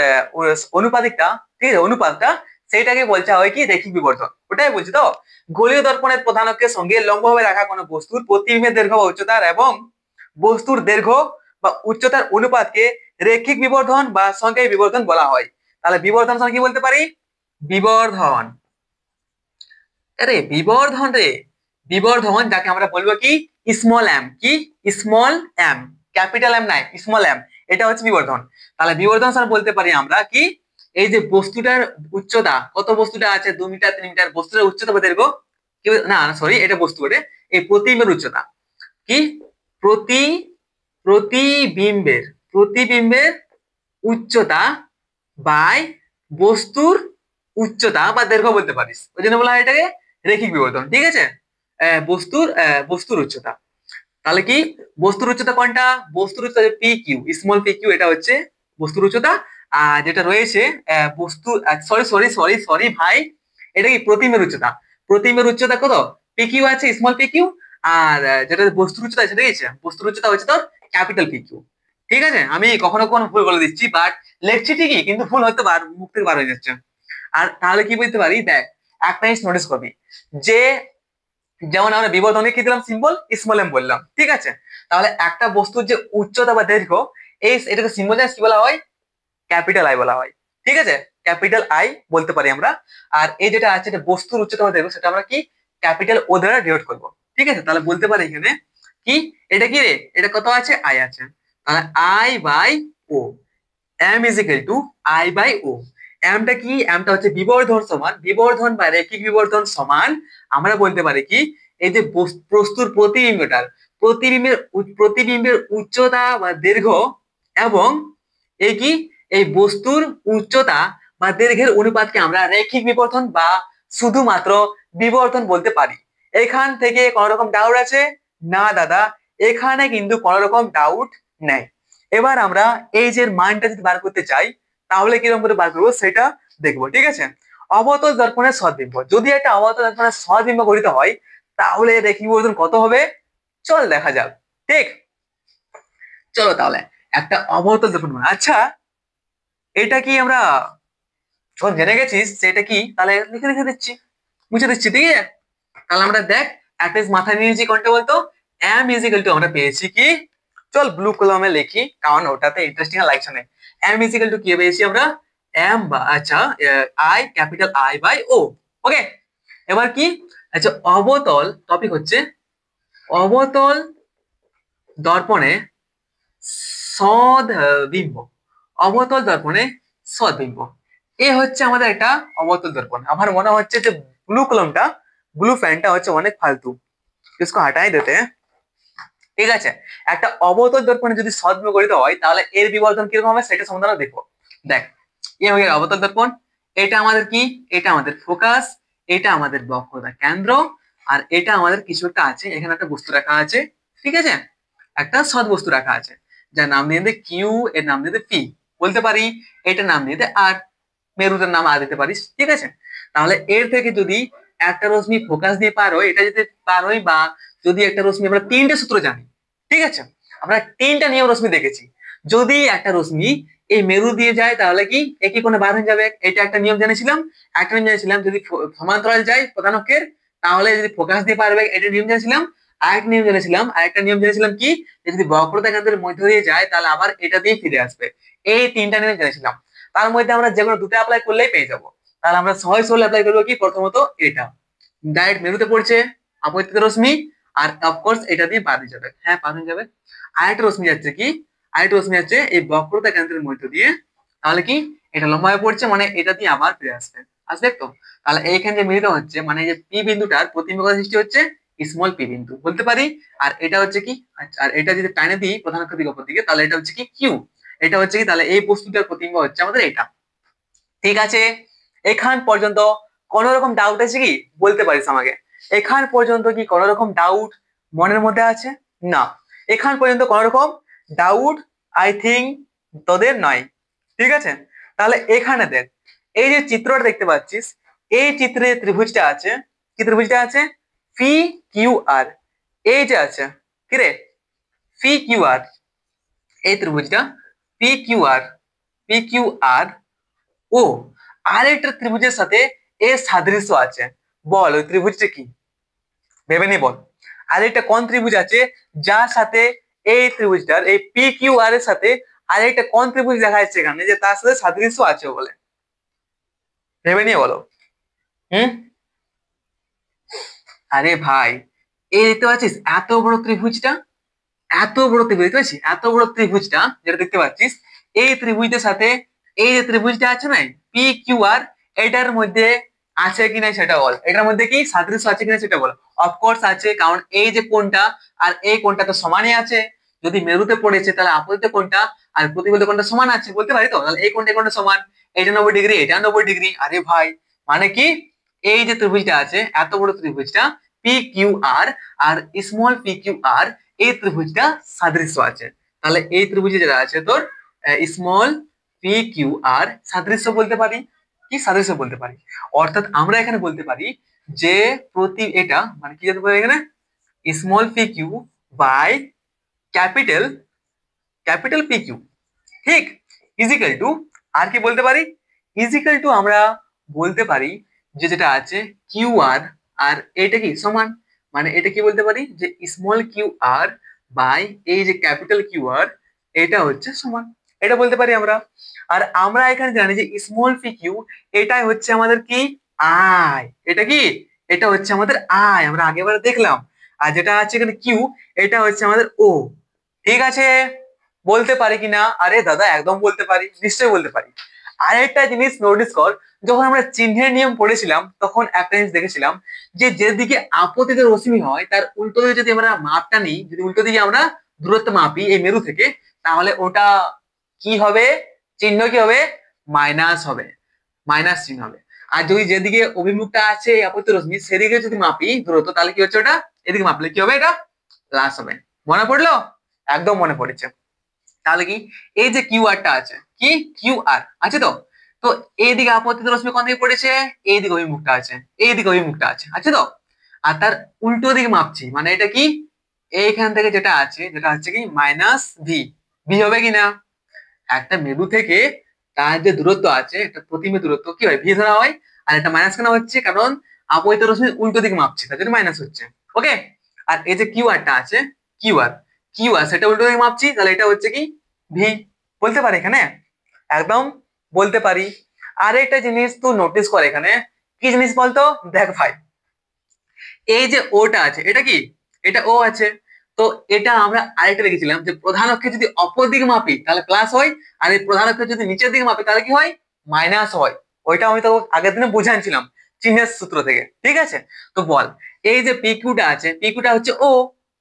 A: অনুপাতিকটা, ঠিক আছে, অনুপাতটা, সেইটাকে বলতে হয় কি রৈখিক বিবর্ধন। ওটাই বলছি তো, গোলীয় দর্পণের প্রধান অক্ষের সঙ্গে লম্বভাবে রাখা কোনো বস্তুর প্রতিবিম্বের দৈর্ঘ্য বা উচ্চতার এবং বস্তুর দৈর্ঘ্য বা উচ্চতার অনুপাতকে রৈখিক বিবর্ধন বা সংখ্যায়িক বিবর্ধন বলা হয়। তাহলে বিবর্ধন কি বলতে পারি? বিবর্ধন, আরে বিবর্ধন রে, বিবর্ধন যাকে আমরা বলবো কি স্মল এম, কি স্মল এম, ক্যাপিটাল এম নাই, স্মল এম, এটা হচ্ছে বিবর্ধন। তাহলে বিবর্ধন স্যার বলতে পারি আমরা কি, এই যে বস্তুটার উচ্চতা, কত বস্তুটা আছে 2 মিটার 3 মিটার, বস্তুটার উচ্চতা বা দৈর্ঘ্য কি, না সরি এটা বস্তু বটে, এই প্রতিবিম্বের উচ্চতা কি, প্রতি প্রতিবিম্বের প্রতিবিম্বের উচ্চতা বাই বস্তুর উচ্চতা বা দৈর্ঘ্য বলতে পারিস, ওই জন্য বলা হয় এটাকে রৈখিক বিবর্ধন। ঠিক আছে, বস্তুর উচ্চতা, তাহলে কি বস্তুর উচ্চতা কোনটা, বস্তুর উচ্চতা p Q, small P q, এটা হচ্ছে বস্তুর উচ্চতা। আর যেটা রয়েছে বস্তু, সরি সরি সরি সরি ভাই, এটা কি প্রতিবিম্বের উচ্চতা, প্রতিবিম্বের উচ্চতা কত, পি কিউ আছে, স্মল পি কিউ। আর যেটা বস্তুর উচ্চতা আছে, দেখেছে বস্তুর উচ্চতা হচ্ছে তোর ক্যাপিটাল পি কিউ। ঠিক আছে, আমি কখনো কখনো ভুল বলে দিচ্ছি, বাট লেখছি ঠিকই, কিন্তু ভুল হয়তো মুখ থেকে বার হয়ে যাচ্ছে। আর তাহলে কি বলতে পারি, দেখ একটা জিনিস নোটিস করবি, যে যেমন আমরা বিবর্ধনে কি দিলাম সিম্বল, স্মল এম বললাম, ঠিক আছে, তাহলে একটা বস্তুর যে উচ্চতা বা দৈর্ঘ্য, এই এটাকে সিম্বল কি বলা হয়, ক্যাপিটাল আই বলা হয়। ঠিক আছে, ক্যাপিটাল আই বলতে পারি আমরা। আর এই যেটা আছে এটা বস্তুর উচ্চতা বা দৈর্ঘ্য, সেটা আমরা কি ক্যাপিটাল ও দ্বারা ডিনোট করবো। ঠিক আছে, তাহলে বলতে পারি এখানে কি, এটা কি রে, এটা কত আছে, আই আছে, তাহলে I by O, M is equal to I by O. এমটা কি, এমটা হচ্ছে বিবর্ধন সমান, বিবর্ধন বা রৈখিক বিবর্ধন সমান, আমরা বলতে পারি কি, এই যে বস্তুর প্রতিবিম্বটার, প্রতিবিম্বের উচ্চতা বা দৈর্ঘ্য এবং এই কি, এই বস্তুর উচ্চতা বা দৈর্ঘ্যের অনুপাতকে আমরা রৈখিক বিবর্ধন বা শুধুমাত্র বিবর্ধন বলতে পারি। এখান থেকে কোন রকম ডাউট আছে? না দাদা, এখানে কিন্তু কোন রকম ডাউট নেই। এবার আমরা এই যে মানটা যদি বার করতে চাই, তাহলে কিরকম করে বার করবো সেটা দেখবো। ঠিক আছে, অবতল দর্পণের সদ্বিম্ব, যদি একটা অবতল দর্পণের সদ্বিম্ব গঠিত হয়, তাহলে রৈখিক বিবর্ধন কত হবে, চল দেখা যাক। ঠিক, চলো তাহলে একটা অবতল দর্পণ, আচ্ছা এটা কি আমরা যখন জেনে গেছিস সেটা কি, তাহলে লিখে লিখে দিচ্ছি, মুছে দিচ্ছি। ঠিক আছে, তাহলে আমরা দেখ একটা মাথায় নিয়ে নিয়েছি কোনটা বলতো, এম ইজ ইকুয়াল টু, আমরা পেয়েছি কি, চল ব্লু কলমে লিখি কারণ ওটাতে ইন্টারেস্টিং লাগছে না। এম ইজ ইকুয়াল টু কি পেয়েছি আমরা, এম বা আচ্ছা আই, ক্যাপিটাল আই বাই ও। ওকে, এবার কি, আচ্ছা অবতল টপিক হচ্ছে অবতল দর্পণে সদ্বিম্ব, অবতল দর্পণে সদ্বিম্ব, এ হচ্ছে আমাদের একটা অবতল দর্পণ। আমার মনে হচ্ছে যে ব্লু কলমটা, ব্লু ফ্যানটা হচ্ছে অনেক ফালতু, इसको हटाई देते हैं। ঠিক আছে, একটা অবতল দর্পণে যদি সদ্বিম্ব গঠিত হয়, তাহলে এর বিবর্ধন কিরকম হবে সেটা সম্বন্ধে আমরা দেখবো। দেখ, এ হয়ে গেল অবতল দর্পণ, এটা আমাদের কি, এটা আমাদের ফোকাস, এটা আমাদের বক্রতা কেন্দ্র, আর এটা আমাদের কিছু একটা আছে, এখানে একটা বস্তু রাখা আছে। ঠিক আছে, একটা সৎ বস্তু রাখা আছে, যার নাম দিয়ে দে কিউ, এর নাম দিয়ে দে পি, বলতে পারি এটার নাম দিয়ে দে আর, মেরুটার নাম আর দিতে পারিস। ঠিক আছে, তাহলে এর থেকে যদি একটা রশ্মি ফোকাস দিয়ে পার হয়, এটা যদি পার হয়, বা যদি একটা রশ্মি, আমরা তিনটে সূত্র জানি, ঠিক আছে, আমরা তিনটা নিয়ম রশ্মি দেখেছি, যদি একটা রশ্মি এই মেরু দিয়ে যায় তাহলে কি একই কোণে বার হয়ে যাবে, এটা একটা নিয়ম জেনেছিলাম। একটা নিয়ম জেনেছিলাম যদি সমান্তরাল যায় প্রধান অক্ষের, তাহলে যদি ফোকাস দিয়ে পারবে, এটা নিয়ম জেনেছিলাম। আরেকটা নিয়ম জেনেছিলাম, আরেকটা নিয়ম জেনেছিলাম কি, যদি বক্রতা কেন্দ্রের মধ্য দিয়ে যায় তাহলে আবার এটা দিয়ে ফিরে আসবে। এই তিনটা নিয়ম জেনেছিলাম, তার মধ্যে আমরা যে কোনো দুটো অ্যাপ্লাই করলেই পেয়ে যাবো। তাহলে আমরা সহজ সরল অ্যাপ্লাই করবো কি, প্রথমত এটা ডাইরেক্ট মেরুতে পড়ছে আপতিত রশ্মি, আর অফকোর্স এটা দিয়ে পার হয়ে যাবে, হ্যাঁ পার হয়ে যাবে। আরেকটা রশ্মি যাচ্ছে কি, আরেকটা রশ্মি যাচ্ছে এই বক্রতা কেন্দ্রের মধ্য দিয়ে, তাহলে কি এটা লম্বা হয়ে পড়ছে, মানে এটা দিয়ে আবার ফিরে আসবে, আসবে তো। তাহলে এইখানে যে মিলিত হচ্ছে, মানে যে পি বিন্দুটার প্রতিবিম্ব সৃষ্টি হচ্ছে স্মল পি বিন্দু বলতে পারি। আর এটা হচ্ছে কি, আচ্ছা আর এটা যদি টাইনে দিই প্রধান অক্ষ দিকে অপর দিকে, তাহলে এটা হচ্ছে কি কিউ, এটা হচ্ছে কি, তাহলে এই বস্তুটার প্রতিবিম্ব হচ্ছে আমাদের এটা। ঠিক আছে, এখান পর্যন্ত কোনো রকম ডাউট আছে কি বলতে পারিস আমাকে? এখান পর্যন্ত কি কোনো রকম ডাউট মনের মধ্যে আছে? না, এখান পর্যন্ত কোনো রকম ডাউট আই থিঙ্ক তোদের নয়। ঠিক আছে, তাহলে এখানে দেখ, এই যে চিত্রটা দেখতে পাচ্ছিস, এই চিত্রে ত্রিভুজটা আছে, কি ত্রিভুজটা আছে? পি কিউ আর। এই যে আছে কি রে, পি কিউ আর, এই ত্রিভুজটা পি কিউ আর, পি কিউ আর ও আরেকটা ত্রিভুজের সাথে এর সাদৃশ্য আছে। বল ওই ত্রিভুজটা কি? ভেবে নি বল। আরেকটা কোন ত্রিভুজ আছে যার সাথে এই ত্রিভুজটার, এই পি কিউ আর এর সাথে আরেকটা কোন ত্রিভুজ দেখা যাচ্ছে এখানে যে তার সাথে সাদৃশ্য আছে বলে? ভেবে নিয়ে বলো। হুম, আরে ভাই, এই দেখতে পাচ্ছিস এত বড় ত্রিভুজটা, এত বড় ত্রিভুজ দেখতে পাচ্ছিস, এত বড় ত্রিভুজটা যেটা দেখতে পাচ্ছিস, এই ত্রিভুজের সাথে এই যে ত্রিভুজটা আছে না পি কিউ আর, এটার মধ্যে আছে কিনা সেটা বল। এটার মধ্যে কি সাদৃশ্য আছে কিনা সেটা বল। অফকোর্স আছে, কারণ এই যে কোণটা আর এই কোণটা তো সমানই আছে। যদি মেরুতে পড়েছে তাহলে আপতিত কোণটা আর প্রতিফলিত কোণটা সমান আছে, বলতে পারি তো। তাহলে এই কোণটা এই কোণটা সমান, এটা 90 ডিগ্রি, এটা 90 ডিগ্রি। আরে ভাই, মানে কি, এই যে ত্রিভুজটা আছে, এত বড় ত্রিভুজটা পি কিউ আর আর স্মল পি কিউ আর, এই ত্রিভুজটা সাদৃশ্য আছে। তাহলে এই ত্রিভুজে যেটা আছে তোর স্মল পি কিউ আর সাদৃশ্য বলতে পারি। কি সাদৃশ্য বলতে পারি? অর্থাৎ আমরা এখানে বলতে পারি যে প্রতি এটা মানে কি যেতে পারে এখানে, small P q by capital capital p q, ঠিক, ইজিক্যাল টু, আর কি বলতে পারি, ইজিক্যাল টু আমরা বলতে পারি যে যেটা আছে কিউ আর আর এটা কি সমান, মানে এটা কি বলতে পারি যে স্মল কিউ আর বাই এই যে ক্যাপিটাল কিউ আর, এটা হচ্ছে সমান, এটা বলতে পারি আমরা। আর আমরা এখানে জানি যে স্মল পি কিউ এটাই হচ্ছে আমাদের কি আই, এটা কি, এটা হচ্ছে আমাদের আই, আমরা আগেবার দেখলাম। আর যেটা আছে এখানে কিউ, এটা হচ্ছে আমাদের ও। ঠিক আছে, বলতে পারি কিনা? আরে দাদা একদম বলতে পারি, নিশ্চয়ই বলতে পারি। আরেকটা জিনিস নোটিস কর, যখন আমরা চিহ্নের নিয়ম পড়েছিলাম তখন একটা জিনিস দেখেছিলাম যে যেদিকে আপতিত রশ্মি হয় তার উল্টো দিকে যদি আমরা মাপটা নিই, যদি উল্টো দিকে আমরা দূরত্ব মাপি এই মেরু থেকে, তাহলে ওটা কি হবে, চিহ্ন কি হবে, মাইনাস হবে, মাইনাস চিহ্ন হবে। আর যদি যেদিকে অভিমুখটা আছে এই আপতিত রশ্মি সেদিকে যদি মাপি দূরত্ব, তাহলে কি হচ্ছে ওটা, এদিকে মাপলে কি হবে, এটা প্লাস হবে। মনে পড়লো? একদম মনে পড়েছে। তাহলে কি, এই যে কিউ আরটা আছে, কি কিউ আর আছে তো, তো এইদিকে আপতিত রশ্মি কোন দিকে পড়েছে, এইদিকে অভিমুখটা আছে, এইদিকে অভিমুখটা আছে, আছে তো। আর তার উল্টো দিকে মাপছি, মানে এটা কি, এইখান থেকে যেটা আছে, যেটা হচ্ছে কি মাইনাস ভি, ভি হবে কিনা? একটা মেরু থেকে তার যে দূরত্ব আছে, একটা প্রতিমে দূরত্ব কি হয়, ভি ধরা হয়। আর এটা মাইনাস কেন হচ্ছে, কারণ আপতিত রশ্মি উল্টো দিকে মাপছে, তার জন্য মাইনাস হচ্ছে। ওকে, আর এই যে কিউ আরটা আছে, কিউ আর, কিউ আর সেটা উল্টো দিকে মাপছি, তাহলে এটা হচ্ছে কি ভি, বলতে পারি এখানে, একদম বলতে পারি। আর একটা জিনিস তুই নোটিস কর এখানে, কি জিনিস বলতো, দেখ ভাই, এই যে ওটা আছে এটা কি, এটা ও আছে, তো এটা আমরা আরেকটা দেখেছিলাম যে প্রধান অক্ষে যদি অপর দিকে মাপি তাহলে প্লাস হয়, আর এই প্রধান অক্ষে যদি নিচের দিকে মাপি তাহলে কি হয়, মাইনাস হয়। ওইটা আমি তো আগের দিনে বুঝাচ্ছিলাম চিহ্নের সূত্র থেকে। ঠিক আছে, তো বল, এই যে পিকিউটা আছে, পিকিউটা হচ্ছে ও,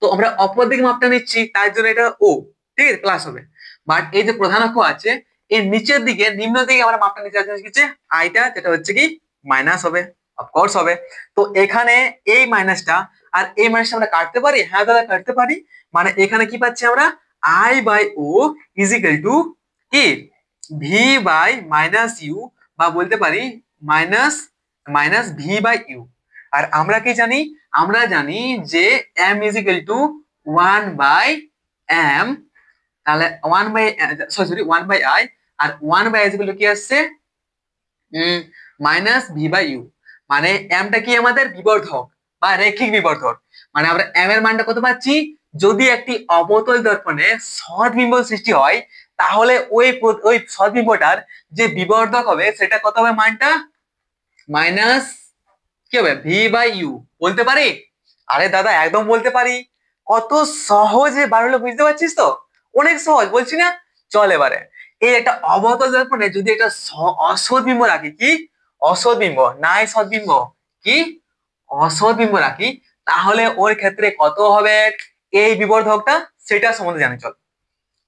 A: তো আমরা অপর দিকে মাপটা নিচ্ছি তার জন্য এটা ও, ঠিক আছে, প্লাস হবে। বাট এই যে প্রধান অক্ষ আছে এর নিচের দিকে, নিম্ন দিকে আমরা মাপটা নিচ্ছি, তার জন্য কি হচ্ছে আইটা, যেটা হচ্ছে কি মাইনাস হবে, অফকোর্স হবে। তো এখানে এই মাইনাসটা আর এই মাইনাসটা আমরা কাটতে পারি, হ্যাঁ দাদা কাটতে পারি। মানে এখানে কি পাচ্ছি আমরা, I by O is equal to কি ভি বাই মাইনাস ইউ, বা বলতে পারি minus minus V by U. আর আমরা কি জানি, আমরা জানি যে এম ইজিক্যাল টু 1/m, তাহলে 1/, sorry 1/i, R 1/i is equal to কি আসছে, মাইনাস ভি বাই ইউ। মানে এমটা কি আমাদের বিবর্ধক বা রৈখিক বিবর্ধক। মানে আমরা এম এর মানটা কত পাচ্ছি, যদি একটি অবতল দর্পণে সদ্বিম্ব সৃষ্টি হয় তাহলে ওই সদ্বিম্বটার যে বিবর্ধক হবে সেটা কত হবে, মানটা মাইনাস কি হবে, ভি বাই ইউ, বলতে পারি? আরে দাদা একদম বলতে পারি, কত সহজে বার হলো, বুঝতে পারছিস তো, অনেক সহজ বলছি না। চল এবারে, এই একটা অবতল দর্পণে যদি একটা অসৎবিম্ব রাখি, কি অসৎবিম্ব, নাই সৎবিম্ব, কি অসৎবিম্ব রাখি, তাহলে ওর ক্ষেত্রে কত হবে এই বিবর্ধকটা, সেটা সম্বন্ধে জানি। চল,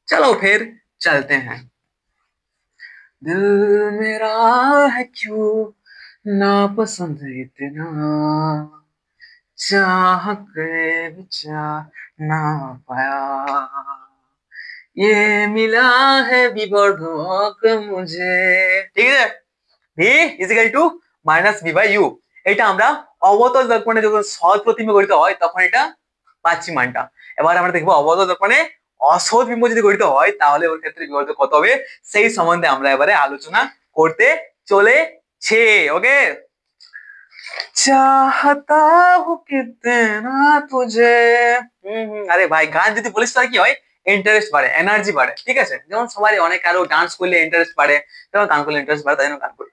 A: চলো ফের চলতে হ্যাঁ। দিল মেরা है क्यों ना पसंद इतना चाह के विचार ना पाया ये मिला है विवर्धक मुझे। ঠিক আছে, v is equal to minus V by u. এটা আমরা অবতল দর্পণে যখন সৎ প্রতিবিম্ব গঠিত হয় তখন এটা পাচ্ছি মানটা। এবার আমরা দেখবো অবতল দর্পণে অসৎ বিম্ব যদি গঠিত হয় তাহলে ওর ক্ষেত্রে বিবর্ধক কত হবে সেই সম্বন্ধে আমরা এবারে আলোচনা করতে চলেছি। ওকে, চাহতা হু কিতনা তুঝে। আরে ভাই গান যদি বলিস তাহলে কি হয়, ইন্টারেস্ট বাড়ে, এনার্জি বাড়ে। ঠিক আছে, যেমন সবারই অনেক কারো ডান্স করলে ইন্টারেস্ট বাড়ে, যেমন গান করলে ইন্টারেস্ট বাড়ে, তাই জন্য গান করি।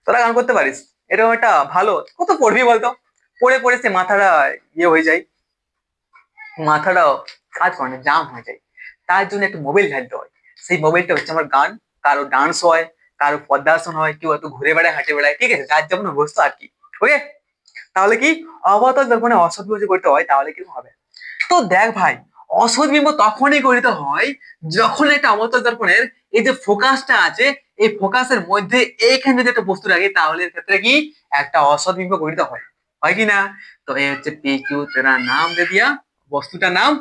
A: তোরা গান করতে পারিস, এরকম একটা ভালো। কত পড়বি বলতো, পড়ে পড়ে সে মাথাটা ইয়ে হয়ে যায়, মাথাটাও কাজ করে না, জাম হয়ে যায়। তার জন্য একটা মোবাইল ঢালতে হয়, সেই মোবাইলটা হচ্ছে আমার গান। কারো ডান্স হয়, কারো পদ্মাসন হয়, কেউ একটু ঘুরে বেড়ায়, হাঁটে বেড়ায়। ঠিক আছে, যার যেমন অবস্থা আর কি। ওকে, তাহলে কি অবতল দর্পণে অসৎ বিম্ব করতে হয় তাহলে কিরকম হবে। তো দেখ ভাই, অসৎ বিম্ব তখনই গঠিত হয় যখন একটা অবতল দর্পণের এই যে ফোকাসটা আছে, এই ফোকাসের মধ্যে এইখানে যদি একটা বস্তু রাখি তাহলে এর ক্ষেত্রে কি একটা অসৎ বিম্ব গঠিত হয়, হয় কি না। তো এই হচ্ছে পি কিউ, তেরা নাম দিয়ে দিয়া বস্তুটার নাম।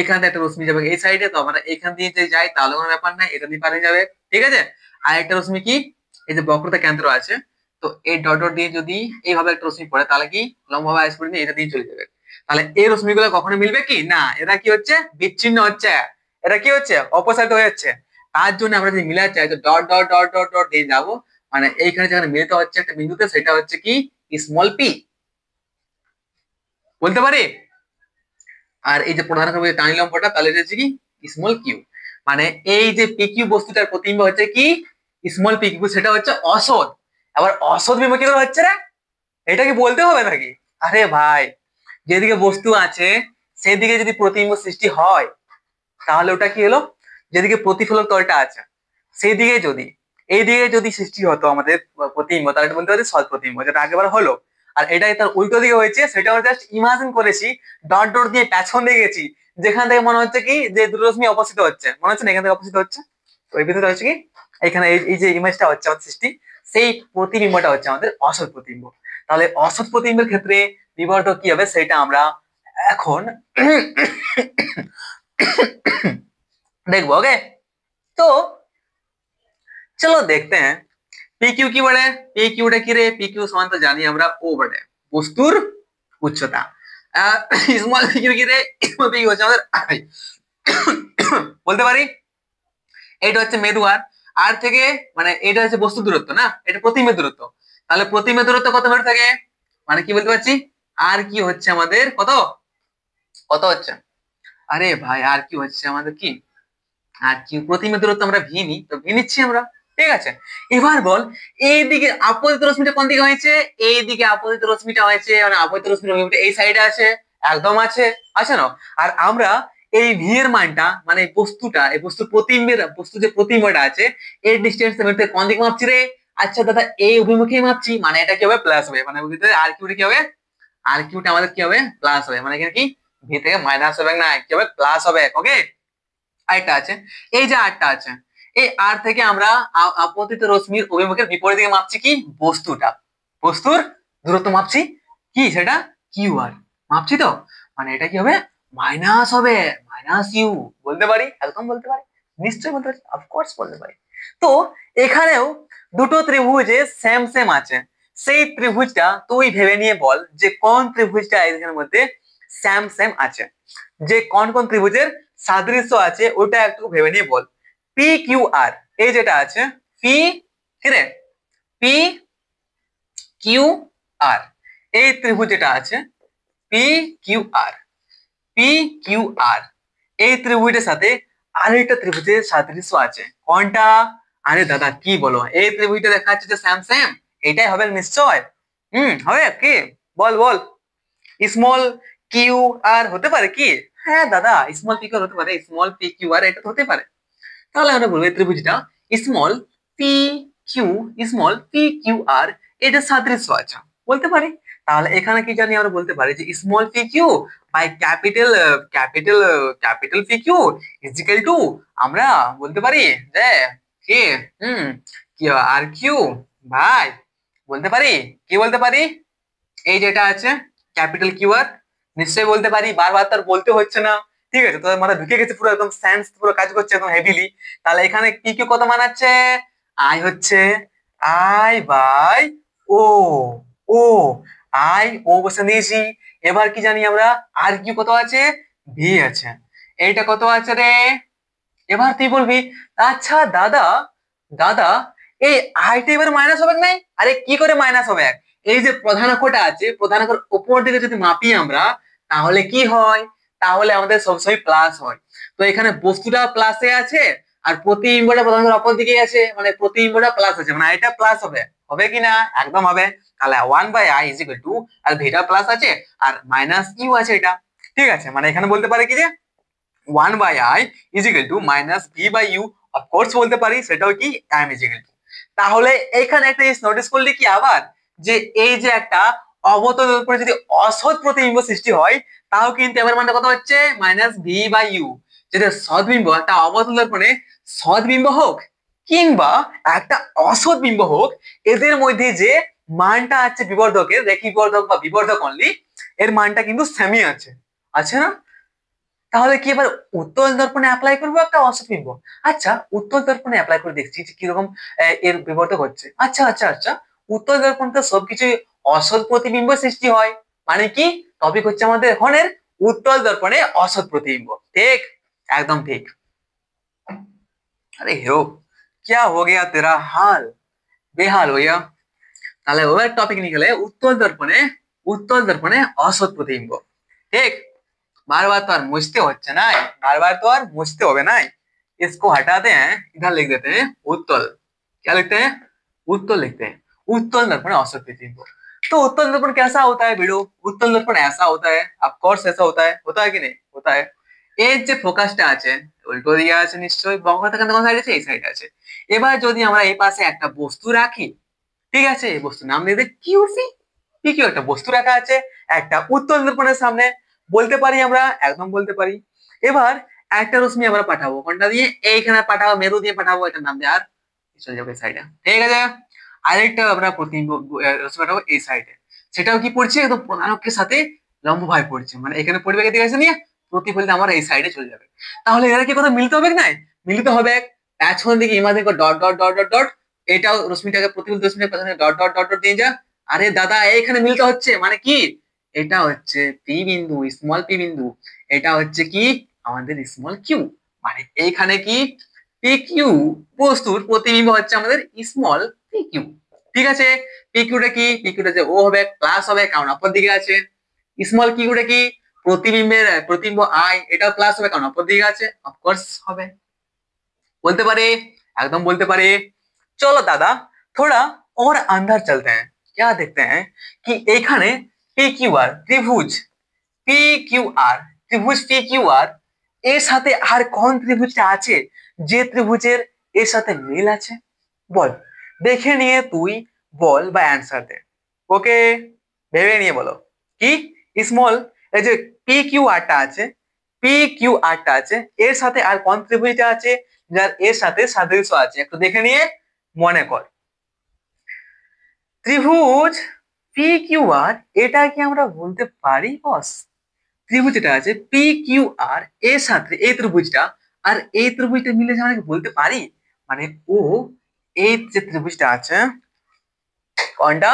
A: এখান থেকে একটা রশ্মি যাবে এই সাইডে, তো আমরা এখান দিয়ে যে যাই তাহলে কোনো ব্যাপার নাই, এটা দিয়ে পারে যাবে। ঠিক আছে, আর একটা রশ্মি কি, এই যে বক্রতা কেন্দ্র আছে, তো এই ডট ডট দিয়ে যদি এইভাবে একটা রশ্মি পড়ে তাহলে কি লম্বভাবে আসবে না, এটা দিয়ে চলে যাবে। তাহলে এই রশ্মিগুলো কখনো মিলবে কি না, এরা কি হচ্ছে বিচ্ছিন্ন হচ্ছে, এটা কি হচ্ছে অপসারিত হয়ে যাচ্ছে। তার জন্য আমরা যদি মিলাতে চাই তো dot dot dot dot dot দিয়ে যাবো, মানে এইখানে যেখানে মিলিত হচ্ছে একটা বিন্দুতে, সেটা হচ্ছে কি স্মল পি বলতে পারি। আর এই যে প্রধান টানি লম্বটা তাহলে এটা হচ্ছে কি স্মল কিউ। মানে এই যে পি কিউ বস্তুটার প্রতিবিম্ব হচ্ছে কি স্মল পি কিউ, সেটা হচ্ছে অসৎ। আবার অসৎ বিম্ব কি করে হচ্ছে রে, এটা কি বলতে হবে নাকি। আরে ভাই, যেদিকে বস্তু আছে সেদিকে যদি প্রতিবিম্ব সৃষ্টি হয় তাহলে ওটা কি হলো, যেদিকে প্রতিফলক তলটা আছে সেদিকে যদি এইদিকে যদি সৃষ্টি হতো আমাদের প্রতিবিম্ব, তাহলে এটা বলতে পারি সৎ প্রতিবিম্ব, যেটা আগেবার হলো। আর এটাই তার উল্টো দিকে হয়েছে, সেটা আমরা জাস্ট ইমাজিন করেছি, ডট ডট দিয়ে পেছন দিয়ে গেছি, যেখান থেকে মনে হচ্ছে কি যে দুটো রশ্মি অপসিত হচ্ছে, মনে হচ্ছে না এখান থেকে অপসিত হচ্ছে। তো এই ভিতরে হচ্ছে কি এখানে এই যে ইমেজটা হচ্ছে আমাদের সৃষ্টি, সেই প্রতিবিম্বটা হচ্ছে আমাদের অসৎ প্রতিবিম্ব। তাহলে অসৎ প্রতিবিম্বের ক্ষেত্রে বিবর্ধক কি হবে সেটা আমরা এখন देखो। ओके, तो चलो देखते हैं पी क्यू की बढ़े। पी क्यूটা কি রে, পি কিউ সমান তো জানি আমরা ও বটে বস্তুর উচ্চতা। স্মল পি কিউ কি রে, স্মল পি কিউ হচ্ছে আমাদের আই। বলতে পারি এটা হচ্ছে মেরু আর, আর থেকে মানে এটা হচ্ছে বস্তু দূরত্ব না, এটা প্রতিমের দূরত্ব। তাহলে প্রতিমের দূরত্ব কত মিটার থাকে, মানে কি বলতে পারছি আর কি হচ্ছে আমাদের কত, কত হচ্ছে। আরে ভাই আর কি হচ্ছে আমাদের কি, আর কি প্রতিমের দূরত্ব আমরা ভি নিই, তো ভি নিচ্ছি আমরা। ঠিক আছে, এবার বল এইদিকে আপতিত রশ্মিটা কোন দিকে হয়েছে, এইদিকে আপতিত রশ্মিটা হয়েছে, মানে আপতিত রশ্মিটা এই সাইডে আছে, একদম আছে, আছে না। আর আমরা এই ভি এর মানটা মানে বস্তুটা, এই বস্তুর প্রতিবিম্বের বস্তু যে প্রতিবিম্বটা আছে এর ডিসটেন্স কোন দিকে মাপছি রে। আচ্ছা দাদা এই অভিমুখে মাপছি, মানে এটা কি হবে প্লাস হবে, মানে আর কিউটা কি হবে, আর কিউটা আমাদের কি হবে প্লাস হবে, মানে এখানে কি ভি থেকে মাইনাস হবে না, কি হবে প্লাস হবে। ওকে, আরেকটা আছে, এই যে আরটা আছে, এই আর থেকে আমরা আপতিত রশ্মির অভিমুখের বিপরীত দিকে মাপছি কি বস্তুটা, বস্তুর দূরত্ব মাপছি কি সেটা কিউ আর মাপছি, তো মানে এটা কি হবে মাইনাস হবে, মাইনাস ইউ। বলতে পারি, একদম বলতে পারি, নিশ্চয়ই বলতে পারি, অফকোর্স বলতে পারি। তো এখানেও দুটো ত্রিভুজে সেম সেম আছে, সেই ত্রিভুজটা তুই ভেবে নিয়ে বল যে কোন ত্রিভুজটা এদের মধ্যে সেম সেম আছে, যে কোন কোন ত্রিভুজের সাদৃশ্য আছে ওটা একটু ভেবে নিয়ে বল। পি কিউ আর এই যেটা আছে, পি কি রে, পি কিউ আর এই ত্রিভুজ যেটা আছে পি কিউ আর, পি কিউ আর এই ত্রিভুজের সাথে আরেকটা ত্রিভুজের সাদৃশ্য আছে, কোনটা। আরে দাদা কি বলো, এই ত্রিভুজটা দেখা যাচ্ছে যে সেম সেম, এটাই হবে নিশ্চয়। হবে কি, বল বল। স্মল কিউ আর হতে পারে কি, হ্যাঁ দাদা স্মল পি কিউ হতে পারে, স্মল পি কিউ আর এটা হতে পারে। তাহলে আমরা বলবো এই ত্রিভুজটা small P Q, small P Q আর এটা সাদৃশ্য আছে বলতে পারি। তাহলে এখানে কি জানি আমরা বলতে পারি যে small P q by capital capital capital p q is equal to, আমরা বলতে পারি যে কি কি আর কিউ বাই বলতে পারি, কি বলতে পারি? এই যেটা আছে ক্যাপিটাল কিউ আর, নিশ্চয়ই বলতে পারি, বারবার তো আর বলতে হচ্ছে না। ঠিক আছে, তোদের মাথা ঢুকে গেছে পুরো, একদম সেন্স পুরো কাজ করছে একদম হেভিলি। তাহলে এখানে পি কিউ কত মান আছে? আই হচ্ছে i by o. O i o বসে দিয়েছি। এবার কি জানি আমরা, আর কিউ কত আছে? ভি আছে। এইটা কত আছে রে? এবার তুই বলবি, আচ্ছা দাদা, দাদা এই আইটা এবার মাইনাস হবে নাই? আরে কি করে মাইনাস হবে? এই যে প্রধান অক্ষটা আছে, প্রধান অক্ষর উপর দিকে যদি মাপি আমরা, তাহলে কি হয়? তাহলে আমাদের সবসময় প্লাস হয়। তো এখানে বস্তুটা প্লাসে আছে, আর প্রতিবিম্বটা প্রধান অক্ষর অপর দিকে আছে, মানে প্রতিবিম্বটা প্লাস আছে, মানে এটা প্লাস হবে। হবে কি না? একদম হবে। তাহলে 1/i ইজ ইকুয়াল টু, আর ভিটা প্লাস আছে আর মাইনাস ইউ আছে এটা। ঠিক আছে, মানে এখানে বলতে পারে কি যে 1/i is equal to minus V by u. Of course বলতে পারি সেটাও কি m ইজ ইকুয়াল টু। তাহলে এখানে একটা জিনিস নোটিস করলে কি আবার, যে এই যে একটা অবতলের উপরে যদি অসৎ প্রতিবিম্ব সৃষ্টি হয়, তাও কিন্তু এবার মানটা কত হচ্ছে? Minus V by u. যেটা সদ্বিম্ব, একটা অবতলের উপরে সদ্বিম্ব হোক কিংবা একটা অসৎ বিম্ব হোক, এদের মধ্যে যে মানটা আছে বিবর্ধকের, রেখি বিবর্ধক বা বিবর্ধক অনলি, এর মানটা কিন্তু সেমই আছে, আছে না? তাহলে কি এবার উত্তল দর্পণে অ্যাপ্লাই করবো একটা অসৎ বিম্ব। আচ্ছা, উত্তল দর্পণে অ্যাপ্লাই করে দেখছি যে কিরকম এর বিবর্ধক হচ্ছে। আচ্ছা আচ্ছা আচ্ছা, উত্তল দর্পণ তো সবকিছু অসৎ প্রতিবিম্ব সৃষ্টি হয়, মানে কি? টপিক হচ্ছে আমাদের এখনের উত্তল দর্পণে অসৎ প্রতিবিম্ব। ঠিক, একদম ঠিক। আরে হিরো, क्या हो गया तेरा हाल, बेहाल हो गया। তাহলে ওর টপিক নিয়ে গেলে উত্তল দর্পণে অসৎ প্রতিবিম্ব। ঠিক, बार-बार तो और मुझते হচ্ছে না, बार-बार तो और मुझते হবে না। इसको हटाते हैं, इधर लिख देते हैं उत्तल। क्या लिखते हैं? उत्तल लिखते हैं। उत्तल दर्पण औसत प्रतिबिंब। तो उत्तल दर्पण कैसा होता है बेड़ो? उत्तल दर्पण ऐसा होता है, ऑफ कोर्स ऐसा होता है कि नहीं? होता है। এর যে ফোকাসটা আছে উল্টো দিকে আছে নিশ্চয়ই, বক্রতা কোন সাইড আছে? এই সাইড আছে। এবার যদি আমরা এই পাশে একটা বস্তু রাখি, ঠিক আছে, এই বস্তুর নাম দিয়ে কিউসি। কি কি একটা বস্তু রাখা আছে একটা উত্তল দর্পণের সামনে, বলতে পারি আমরা, একদম বলতে পারি। এবার একটা রশ্মি আমরা পাঠাবো, কোনটা দিয়ে? এইখানে পাঠাবো, মেরু দিয়ে পাঠাবো, এটার নাম দিয়ে আর চলে যাবে সাইডে। ঠিক আছে, আরেকটা আমরা প্রতিবিম্ব রশ্মি পাঠাবো এই সাইডে, সেটাও কি পড়ছে? একদম প্রধান অক্ষের সাথে লম্বভাবে পড়ছে, মানে এখানে পড়বে, এদিকে আছে নিয়ে প্রতিফলিত আমার এই সাইডে চলে যাবে। তাহলে এরা কি কথা মিলিত হবে না? মিলিত হবে। পেছন দিকে ইমাজিন কর, dot dot dot dot dot, এটাও রশ্মিটাকে প্রতিফলিত রশ্মিটাকে পেছনে ডট ডট ডট ডট দিয়ে যা। আরে দাদা, এইখানে মিলিত হচ্ছে, মানে কি? এটা হচ্ছে পি বিন্দু, স্মল পি বিন্দু, এটা হচ্ছে কি আমাদের স্মল কিউ, মানে এইখানে কি পি কিউ বস্তুর প্রতিবিম্ব হচ্ছে আমাদের স্মল পি কিউ। ঠিক আছে, পি কিউটা কি? পি কিউটা যে ও হবে প্লাস হবে, কারণ অপর দিকে আছে। স্মল কিউটা কি? প্রতিবিম্ব আই, এটা প্লাস হবে কারণ অপর দিকে আছে, অফকোর্স হবে। বলতে পারে, একদম বলতে পারে। চলো দাদা, थोड़ा और अंदर चलते हैं, क्या देखते हैं कि এখানে পি কিউ আর ত্রিভুজ, পি কিউ আর ত্রিভুজ পি কিউ আর এর সাথে আর কোন ত্রিভুজটা আছে যে ত্রিভুজের এর সাথে মিল আছে? বল, দেখে নিয়ে তুই বল বা অ্যান্সার দে। ওকে, ভেবে নিয়ে বলো। কি স্মল, এই যে পি কিউ আরটা আছে, পি কিউ আরটা আছে, এর সাথে আর কোন ত্রিভুজটা আছে যার এর সাথে সাদৃশ্য আছে? একটু দেখে নিয়ে মনে কর। ত্রিভুজ পি কিউ আর, এটা কি আমরা বলতে পারি বস? ত্রিভুজ যেটা আছে পি কিউ আর এর সাথে এই ত্রিভুজটা আর এই ত্রিভুজটা মিলে যে আমরা কি বলতে পারি, মানে ও এই যে ত্রিভুজটা আছে, কোনটা?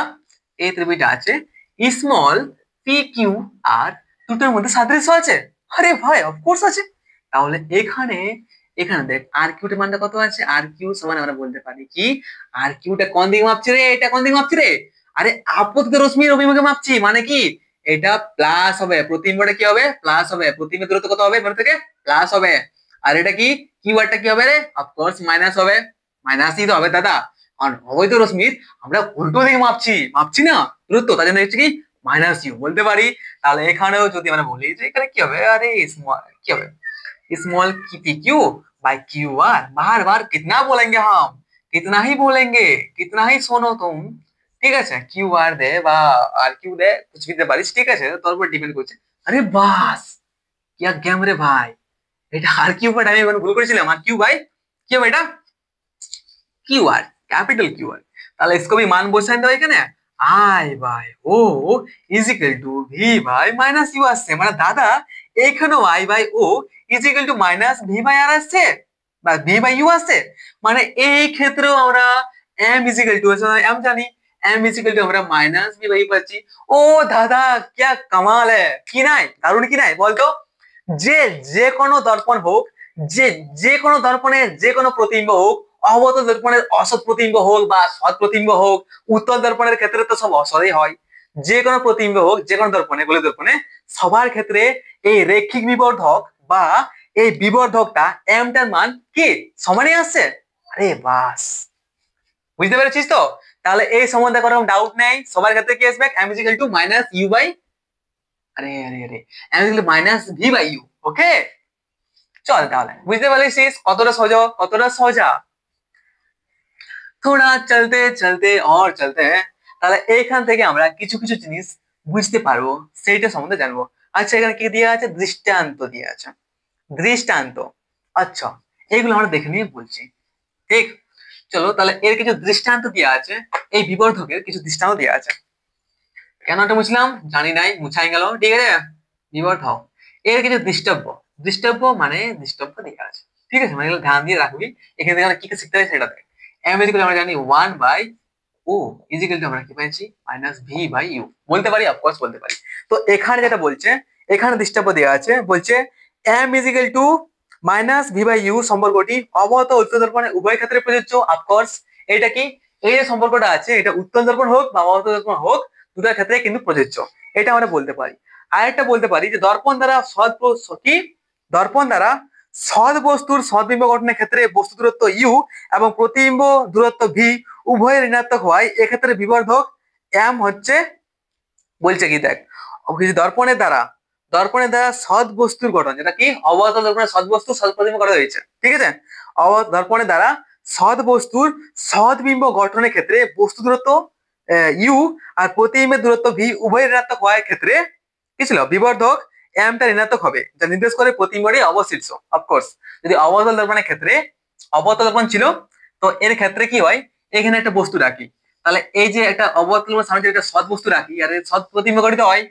A: এই ত্রিভুজটা আছে স্মল পি কিউ আর, দুটোর মধ্যে সাদৃশ্য আছে। আরে ভাই, অফকোর্স আছে। তাহলে এখানে, এখানে দেখ আর কিউটার মানটা কত আছে? আর কিউ সমান আমরা বলতে পারি কি, আর কিউটা কোন দিকে মাপছি রে? এটা কোন দিকে মাপছি রে? আরে আপতিত রশ্মির অভিমুখে মাপছি, মানে কি এটা প্লাস হবে, প্রতিবিম্বটা কি হবে? প্লাস হবে। প্রতিবিম্বের দূরত্ব কত হবে মনে থেকে? প্লাস হবে। আর এটা কি কিউ আরটা কি হবে রে? অফকোর্স মাইনাস হবে। মাইনাসই তো হবে দাদা, কারণ অবৈধ রশ্মির আমরা উল্টো দিকে মাপছি, মাপছি না দূরত্ব, তার জন্য হচ্ছে কি মাইনাস ইউ বলতে পারি। তাহলে এখানেও যদি আমরা বলি যে এখানে কি হবে, আরে স্মল কি হবে, small P Q by Q R. बार बार कितना बोलेंगे हम, कितना ही बोलेंगे, कितना ही শোনো तुम। ঠিক আছে, কিউ আর দে বা আর কিউ দে, कुछ भी দে পারিস, ঠিক আছে, তোর উপর ডিপেন্ড করছে। আরে বাস, क्या गेम রে ভাই, এটা আর কিউ বাট আমি ভুল করেছিলাম। আর কিউ ভাই কি হবে? এটা Q R, capital Q R. তাহলে इसको भी মান বসাই দাও এখানে i by O is equal to V by minus U আসছে মানে দাদা এইখানেও i by O is equal to minus V by R আসছে বা ভি বাই ইউ আসছে মানে এই ক্ষেত্রেও আমরা m is equal two m জানি m ইজ ইকুয়াল টু আমরা মাইনাস ভি বাই পাচ্ছি ও দাদা क्या कमाल है কি নাই দারুণ কি নাই বলতো যে যে কোনো দর্পণ হোক যে যে কোনো দর্পণের যে কোনো প্রতিবিম্ব হোক অবতল দর্পণের অসৎ প্রতিবিম্ব হোক বা সৎ প্রতিবিম্ব হোক উত্তল দর্পণের ক্ষেত্রে তো সব অসৎই হয় যে কোনো প্রতিবিম্ব হোক যে কোনো দর্পণে গোলীয় দর্পণে সবার ক্ষেত্রে এই রৈখিক বিবর্ধক বা এই বিবর্ধকটা m টার মান কি সমানই আসছে আরে বাস বুঝতে পেরেছিস তো তাহলে এই সম্বন্ধে কোনো ডাউট নেই সবার ক্ষেত্রে কি আসবে m equal to minus u by আরে আরে আরে m equal to minus V by u okay চল তাহলে বুঝতে পারছিস কতটা সোজা थोड़ा चलते चलते और चलते हैं তাহলে এইখান থেকে আমরা কিছু কিছু জিনিস বুঝতে পারবো সেইটা সম্বন্ধে জানবো আচ্ছা এখানে কি দেয়া আছে দৃষ্টান্ত দেয়া আছে দৃষ্টান্ত আচ্ছা এইগুলো আমরা দেখে নিয়ে বলছি ঠিক চলো তাহলে এর কিছু দৃষ্টান্ত দেয়া আছে এই বিবর্ধকের কিছু দৃষ্টান্ত দেয়া আছে কেন এটা বুঝলাম জানি নাই মুছাই গেল ঠিক আছে বিবর্ধক এর কিছু দৃষ্টব্য মানে দৃষ্টব্য দেয়া আছে ঠিক আছে মানে এগুলো ধ্যান দিয়ে রাখবি এখান থেকে আমরা কি কি শিখতে হবে সেটা দেখ m ইজ ইকুয়াল আমরা জানি 1 by O is equal to আমরা কি পাইছি মাইনাস ভি বাই ইউ বলতে পারি অফকোর্স বলতে পারি তো এখানে যেটা বলছে এখানে দৃষ্টব্য দেয়া আছে বলছে m is equal to minus V by u সম্পর্কটি অবত উত্তল দর্পণে উভয় ক্ষেত্রে প্রযোজ্য অফকোর্স এটা কি এই যে সম্পর্কটা আছে এটা উত্তল দর্পণ হোক বা অবতল দর্পণ হোক দুটার ক্ষেত্রে কিন্তু প্রযোজ্য এটা আমরা বলতে পারি আরেকটা বলতে পারি যে দর্পণ দ্বারা সৎ বস্তুর সদ্বিম্ব গঠনের ক্ষেত্রে বস্তু দূরত্ব ইউ এবং প্রতিবিম্ব দূরত্ব ভি উভয়ের ঋণাত্মক হয় এক্ষেত্রে বিবর্ধক m হচ্ছে বলছে কি দেখ দর্পণের দ্বারা সৎ বস্তুর গঠন যেটা কি অবতল দর্পণের সৎ বস্তু সৎ প্রতিবিম্ব করা হয়েছে ঠিক আছে দর্পণের দ্বারা সৎ বস্তুর সদ্বিম্ব গঠনের ক্ষেত্রে বস্তু দূরত্ব ইউ আর প্রতিবিম্বের দূরত্ব ভি উভয়ের ঋণাত্মক হওয়ার ক্ষেত্রে কি ছিল বিবর্ধক m টা ঋণাত্মক হবে যা নির্দেশ করে প্রতিবিম্বের অবশীর্ষ অফকোর্স যদি অবতল দর্পণের ক্ষেত্রে অবতল দর্পণ ছিল তো এর ক্ষেত্রে কি হয় এখানে একটা বস্তু রাখি তাহলে এই যে একটা অবতল দর্পণের সামনে একটা সৎ বস্তু রাখি আর সৎ প্রতিবিম্ব গঠিত হয়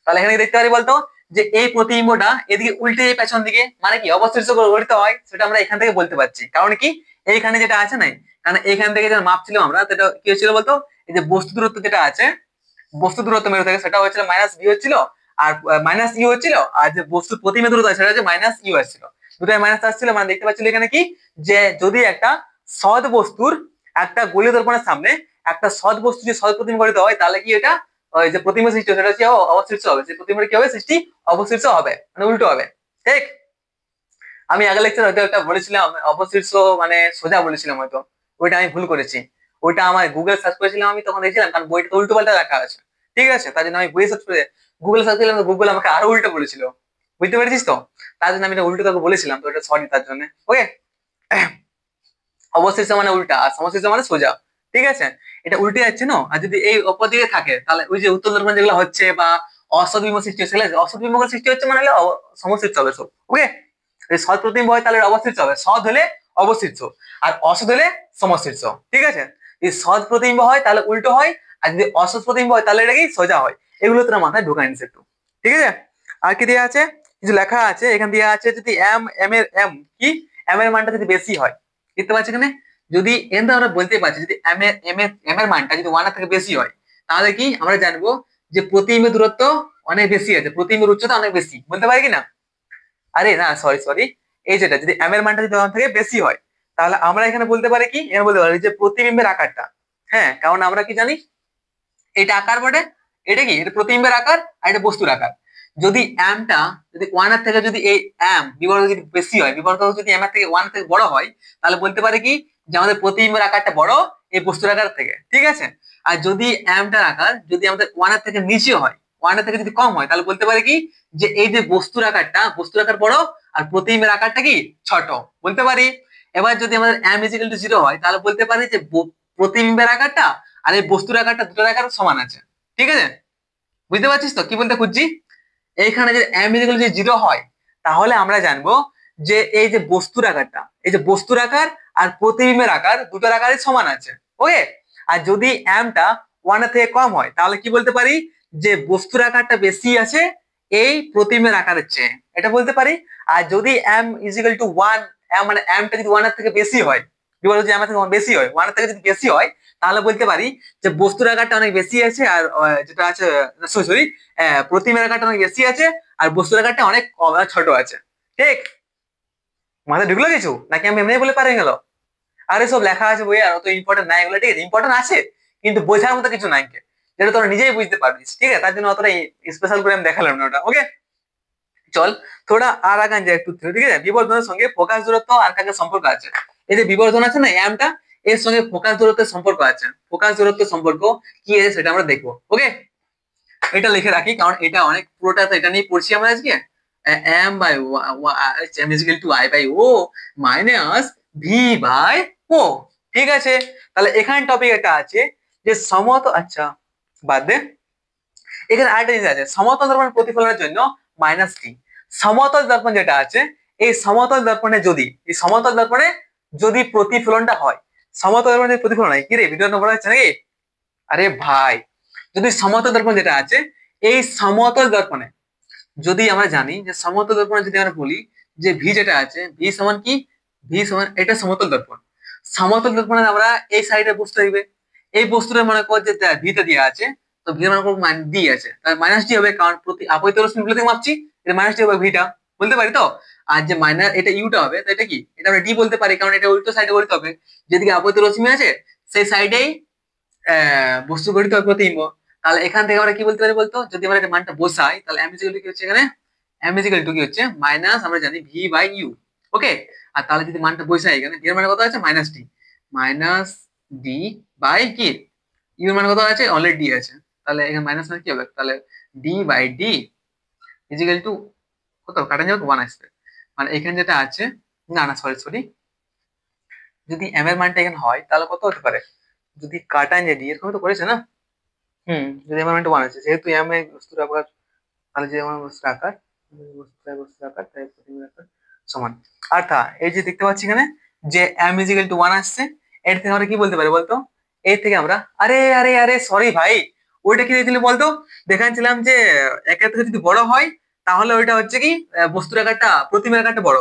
A: তাহলে এখানে দেখতে পারি বলতো যে এই প্রতিবিম্বটা এদিকে উল্টে পেছন দিকে মানে কি অবশীর্ষ গঠিত হয় সেটা আমরা এখান থেকে বলতে পারছি কারণ কি এইখানে যেটা আছে না কারণ এখান থেকে যেটা মাপছিলাম আমরা সেটা কি হচ্ছিল বলতো এই যে বস্তু দূরত্ব যেটা আছে বস্তু দূরত্ব মেরু থেকে সেটা হচ্ছিল মাইনাস ভি হচ্ছিল আর মাইনাস ইউ হচ্ছিল আর যে বস্তুর প্রতিবিম্ব দূরত্ব সেটা হচ্ছে মাইনাস ইউ আসছিল দুটাই মাইনাস আসছিল মানে দেখতে পাচ্ছিল এখানে কি যে যদি একটা সৎ বস্তুর একটা গোলীয় দর্পণের সামনে একটা সৎ বস্তু যদি সৎ প্রতিবিম্ব গঠিত হয় তাহলে কি এটা ওই যে প্রতিবিম্ব সৃষ্টি সেটা হচ্ছে অবশীর্ষ হবে সেই প্রতিবিম্ব কি হবে সৃষ্টি অবশীর্ষ হবে মানে উল্টো হবে ঠিক আমি আগের লেকচার হয়তো একটা বলেছিলাম অবশীর্ষ মানে সোজা বলেছিলাম হয়তো ওইটা আমি ভুল করেছি ওইটা আমার গুগল সার্চ করেছিলাম আমি তখন দেখছিলাম কারণ বইটা উল্টো পাল্টা লেখা আছে ঠিক আছে তার জন্য আমি বই সার্চ করে গুগল সার্চ করলাম গুগল আমাকে আরো উল্টো বলেছিল বুঝতে পেরেছিস তো তার জন্য আমি এটা উল্টো কাউকে বলেছিলাম তো এটা সরি তার জন্য ওকে অবশীর্ষ মানে উল্টা আর সমশীর্ষ মানে সোজা ঠিক আছে এটা উল্টে যাচ্ছে না আর যদি এই অপর দিকে থাকে তাহলে ওই যে উত্তল দর্পণ যেগুলো হচ্ছে বা অসৎবিম্ব সৃষ্টি হচ্ছে অসৎবিম্ব সৃষ্টি হচ্ছে মানে হলে সমশীর্ষ হবে সব ওকে সৎ প্রতিবিম্ব হয় তাহলে অবশীর্ষ হবে সৎ হলে অবশীর্ষ আর অসৎ হলে সমশীর্ষ ঠিক আছে যদি সৎ প্রতিবিম্ব হয় তাহলে উল্টো হয় আর যদি অসৎ প্রতিবিম্ব হয় তাহলে এটা কি সোজা হয় এগুলো তোর মাথায় ঢোকায় নিস একটু ঠিক আছে আর কি দেওয়া আছে কিছু লেখা আছে এখানে দেওয়া আছে যদি m এর মানটা যদি বেশি হয় দেখতে পাচ্ছি এখানে যদি এখানে আমরা বলতে পারছি যদি m এর মানটা যদি 1 এর থেকে বেশি হয় তাহলে কি আমরা জানবো যে প্রতিবিম্ব দূরত্ব অনেক বেশি আছে প্রতিবিম্বের উচ্চতা অনেক বেশি বলতে পারি কি না আরে না সরি এই যেটা যদি m এর মানটা যদি 1 থেকে বেশি হয় তাহলে আমরা এখানে বলতে পারি কি এখানে বলতে পারি যে প্রতিবিম্বের আকারটা হ্যাঁ কারণ আমরা কি জানি এটা আকার বটে এটা কি এটা প্রতিবিম্বের আকার আর এটা বস্তুর আকার যদি m টা যদি 1 এর থেকে যদি এই m বিবর্ধক যদি বেশি হয় বিবর্ধক যদি m এর থেকে 1 এর থেকে বড় হয় তাহলে বলতে পারি কি যে আমাদের প্রতিবিম্বের আকারটা বড় এই বস্তুর আকার থেকে ঠিক আছে আর যদি m টার আকার যদি আমাদের 1 এর থেকে নিচে হয় 1 এর থেকে যদি কম হয় তাহলে বলতে পারি কি যে এই যে বস্তুর আকার বড় আর প্রতিবিম্বের আকারটা কি ছোট বলতে পারি এবার যদি আমাদের m = 0 হয় তাহলে বলতে পারি যে প্রতিবিম্বের আকারটা আর এই বস্তুর আকারটা দুটোর আকার সমান আছে ঠিক আছে বুঝতে পারছিস তো কি বলতে খুঁজছি এইখানে যে m = 0 হয় তাহলে আমরা জানবো যে এই যে বস্তুর আকারটা এই যে বস্তুর আকার আর প্রতিবিম্বের আকার দুটোর আকারই সমান আছে ওকে আর যদি m-টা 1 এর থেকে কম হয় তাহলে কি বলতে পারি যে বস্তুর আকারটা বেশি আছে এই প্রতিবিম্বের আকারের চেয়ে, এটা বলতে পারি। আর যদি m ইজিক্যাল টু 1, মানে m-টা যদি 1 এর থেকে বেশি হয়, বিবর্ধক যদি m এর থেকে বেশি হয়, 1 এর থেকে যদি বেশি হয়, তাহলে বলতে পারি যে বস্তুর আকারটা অনেক বেশি আছে আর যেটা আছে সরি প্রতিবিম্বের আকারটা অনেক বেশি আছে আর বস্তুর আকারটা অনেক ছোট আছে। ঠিক, মাথায় ঢুকলো কিছু নাকি আমি এমনি বলে পারে গেল? আরে সব লেখা আছে বই, আর অত ইম্পর্টেন্ট নাই এগুলো, ঠিক আছে? ইম্পর্টেন্ট আছে কিন্তু বোঝার মতো কিছু নাই, যেটা তোরা নিজেই বুঝতে পারবি, ঠিক আছে? তার জন্য অতটা স্পেশাল করে আমি দেখালাম না ওটা। ওকে, চল থোড়া আর আগান যায় একটু, ঠিক আছে? বিবর্ধনের সঙ্গে ফোকাস দূরত্ব আর কাকে সম্পর্ক আছে? এই যে বিবর্ধন আছে না এমটা, এর সঙ্গে ফোকাস দূরত্বের সম্পর্ক আছে। ফোকাস দূরত্বের সম্পর্ক কি আছে সেটা আমরা দেখবো। ওকে, এটা লিখে রাখি কারণ এটা অনেক পুরোটা তো এটা নিয়ে পড়ছি আমরা আজকে। m by m is equal to i by O minus v by O. ঠিক আছে, তাহলে এখানে টপিক একটা আছে যে আচ্ছা বাদ দে, এখানে আরেকটা জিনিস আছে, সমতল দর্পণ প্রতিফলনের জন্য মাইনাস টি। সমতল দর্পণ যেটা আছে, এই সমতল দর্পণে যদি প্রতিফলনটা হয়, সমতল দর্পণে প্রতিফলন হয়, কি রে ভিডিও নম্বর আছে নাকি? আরে ভাই, যদি সমতল দর্পণ যেটা আছে, এই সমতল দর্পণে যদি আমরা জানি যে সমতল দর্পণে যদি আমরা বলি যে ভি যেটা আছে, ভি সমান কি, ভি সমান এটা সমতল দর্পণ। সমতল দর্পণে আমরা এই সাইডে বস্তু দিবে, এই বস্তুটা মনে কর যে ভিতে দেওয়া আছে, তো ভি মনে করো ডি আছে, তাহলে মাইনাস ডি হবে কারণ প্রতি আপতিত রশ্মি গুলো থেকে মাপছি, এটা মাইনাস ডি হবে ভিটা, বলতে পারি তো? আর যে মাইনাস এটা ইউটা হবে, তো এটা কি, এটা আমরা ডি বলতে পারি কারণ এটা উল্টো সাইডে গঠিত হবে, যেদিকে আপতিত রশ্মি আছে সেই সাইডেই বস্তু গঠিত হবে প্রতিবিম্ব। তাহলে এখান থেকে আমরা কি বলতে পারি বলতো, যদি আমরা এটা মানটা বসাই তাহলে m ইকুয়াল টু কি হচ্ছে এখানে, m ইকুয়াল টু কি হচ্ছে মাইনাস আমরা জানি v বাই ইউ। ওকে, আর তাহলে যদি মানটা বসাই এখানে, v এর মান কত আছে minus d, minus d by কি ইউ এর মান কত আছে অলরেডি ডি আছে, তাহলে এখানে মাইনাস মানে কি হবে, তাহলে d by d equal to কত, কাটা যাবে 1 আসবে, মানে এখানে যেটা আছে, না না সরি যদি m এর মানটা এখানে হয় তাহলে কত হতে পারে, যদি কাটা যায় ডি এরকম তো করেছে না, যদি আমার মানটা 1 আছে, যেহেতু m এর বস্তুর আকার, তাহলে যে আমার বস্তুর আকার, বস্তুর আকার তাই প্রতিবিম্বের আকার সমান। অর্থাৎ এই যে দেখতে পাচ্ছি এখানে যে m ইজ ইকুয়াল টু 1 আসছে, এর থেকে আমরা কি বলতে পারি বলতো, এর থেকে আমরা আরে আরে আরে সরি ভাই, ওইটা কি দিয়েছিল বলতো, দেখাচ্ছিলাম যে একের থেকে যদি বড় হয় তাহলে ওইটা হচ্ছে কি বস্তুর আকারটা প্রতিবিম্বের আকারটা বড়,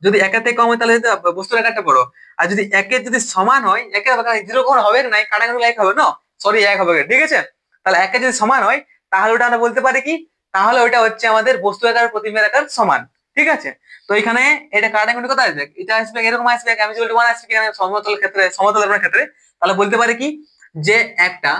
A: যদি একের থেকে কম হয় তাহলে বস্তুর আকারটা বড়, আর যদি একের যদি সমান হয়, একের আকার জিরো কোন হবে না, কাটাকাটি এক হবে না, সরি এক হবে, ঠিক আছে? তাহলে একের যদি সমান হয় তাহলে ওটা আমরা বলতে পারি কি, তাহলে ওটা হচ্ছে আমাদের বস্তু আকার প্রতিবিম্বের আকার সমান। ঠিক আছে, তো এখানে এটা কাটাকাটি কত আসবে, এটা আসবে এরকম আসবে, m ইকুয়াল টু 1 আসবে কি সমতল ক্ষেত্রে, সমতল দর্পণের ক্ষেত্রে, তাহলে বলতে পারি কি যে একটা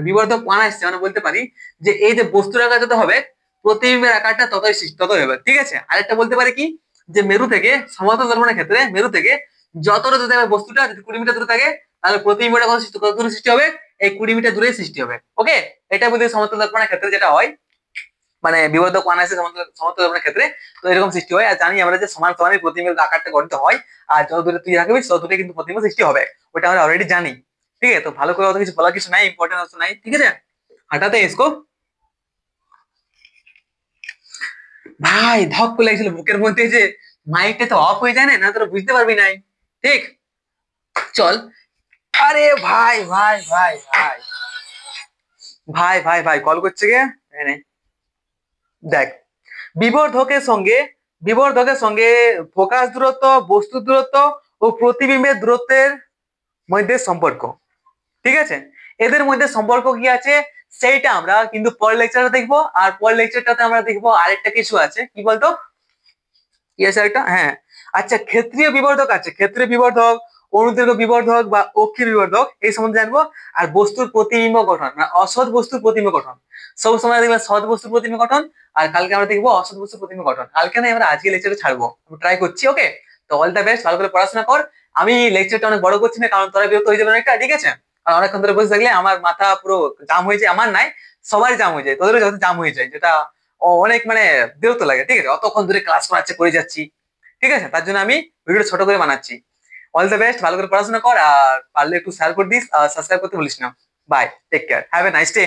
A: বিবর্ধক 1 আসছে, মানে বলতে পারি যে এই যে বস্তুর আকার যত হবে প্রতিবিম্বের আকারটা ততই হবে। ঠিক আছে, আরেকটা বলতে পারি কি যে মেরু থেকে, সমতল দর্পণের ক্ষেত্রে মেরু থেকে যতটা দূরে থাকবে বস্তুটা, যদি 20 মিটার দূরে থাকে তাহলে প্রতিবিম্বটা কত দূরে সৃষ্টি হবে, এই 20 মিটার দূরে সৃষ্টি হবে। ওকে, এটা বলতে সমতল দর্পণের ক্ষেত্রে যেটা হয়, মানে বিবর্ধক 1 আসে সমতল দর্পণের ক্ষেত্রে, তো এরকম সৃষ্টি হয়। আর জানি আমরা যে সমান সমানই প্রতিবিম্বের আকারটা গঠিত হয়, আর যত দূরে তুই রাখবি তত দূরে কিন্তু প্রতিবিম্ব সৃষ্টি হবে, ওটা আমরা অলরেডি জানি। ঠিক আছে, তো ভালো করে অত কিছু বলার কিছু নাই, ইম্পর্টেন্ট অত নাই। ঠিক আছে, হঠাতে इसको ভাই ধক করে লাগছিল বুকের মধ্যে, যে মাইকটা তো অফ হয়ে যায় না, তোরা বুঝতে পারবি নাই। ঠিক, চল। আরে ভাই ভাই ভাই ভাই ভাই ভাই ভাই কল করছে কে, দেখ, বিবর্ধকের সঙ্গে ফোকাস দূরত্ব, বস্তু দূরত্ব ও প্রতিবিম্বের দূরত্বের মধ্যে সম্পর্ক। ঠিক আছে, এদের মধ্যে সম্পর্ক কি আছে সেইটা আমরা কিন্তু পরের লেকচারে দেখবো, আর পরের লেকচারটাতে আমরা দেখবো আরেকটা কিছু আছে, কি বলতো কি আছে একটা, হ্যাঁ আচ্ছা ক্ষেত্রীয় বিবর্ধক আছে, ক্ষেত্রীয় বিবর্ধক, অনুদৈর্ঘ্য বিবর্ধক বা অক্ষী বিবর্ধক এই সম্বন্ধে জানবো। আর বস্তুর প্রতিবিম্ব গঠন, মানে অসৎ বস্তুর প্রতিবিম্ব গঠন, সব সময় দেখবে সৎ বস্তুর প্রতিবিম্ব গঠন, আর কালকে আমরা দেখবো অসৎ বস্তুর প্রতিবিম্ব গঠন। কালকে না আমরা আজকে লেকচারে ছাড়বো, ট্রাই করছি। ওকে, তো অল দ্য বেস্ট, ভালো করে পড়াশোনা কর। আমি লেকচারটা অনেক বড় করছি না কারণ তোরা বিরক্ত হয়ে যাবে অনেকটা, ঠিক আছে? আর অনেকক্ষণ ধরে বসে থাকলে আমার মাথা পুরো জাম হয়ে যায়, আমার নাই সবারই জাম হয়ে যায়, তোদেরও যত জাম হয়ে যায়, যেটা অনেক মানে বিরক্ত লাগে। ঠিক আছে, অতক্ষণ ধরে ক্লাস করাচ্ছে করে যাচ্ছি, ঠিক আছে? তার জন্য আমি ভিডিওটা ছোট করে বানাচ্ছি। অল দ্য বেস্ট, ভালো করে পড়াশোনা কর, আর পারলে একটু শেয়ার করে দিস, আর সাবস্ক্রাইব করতে ভুলিস না। Bye, take care, have a nice day.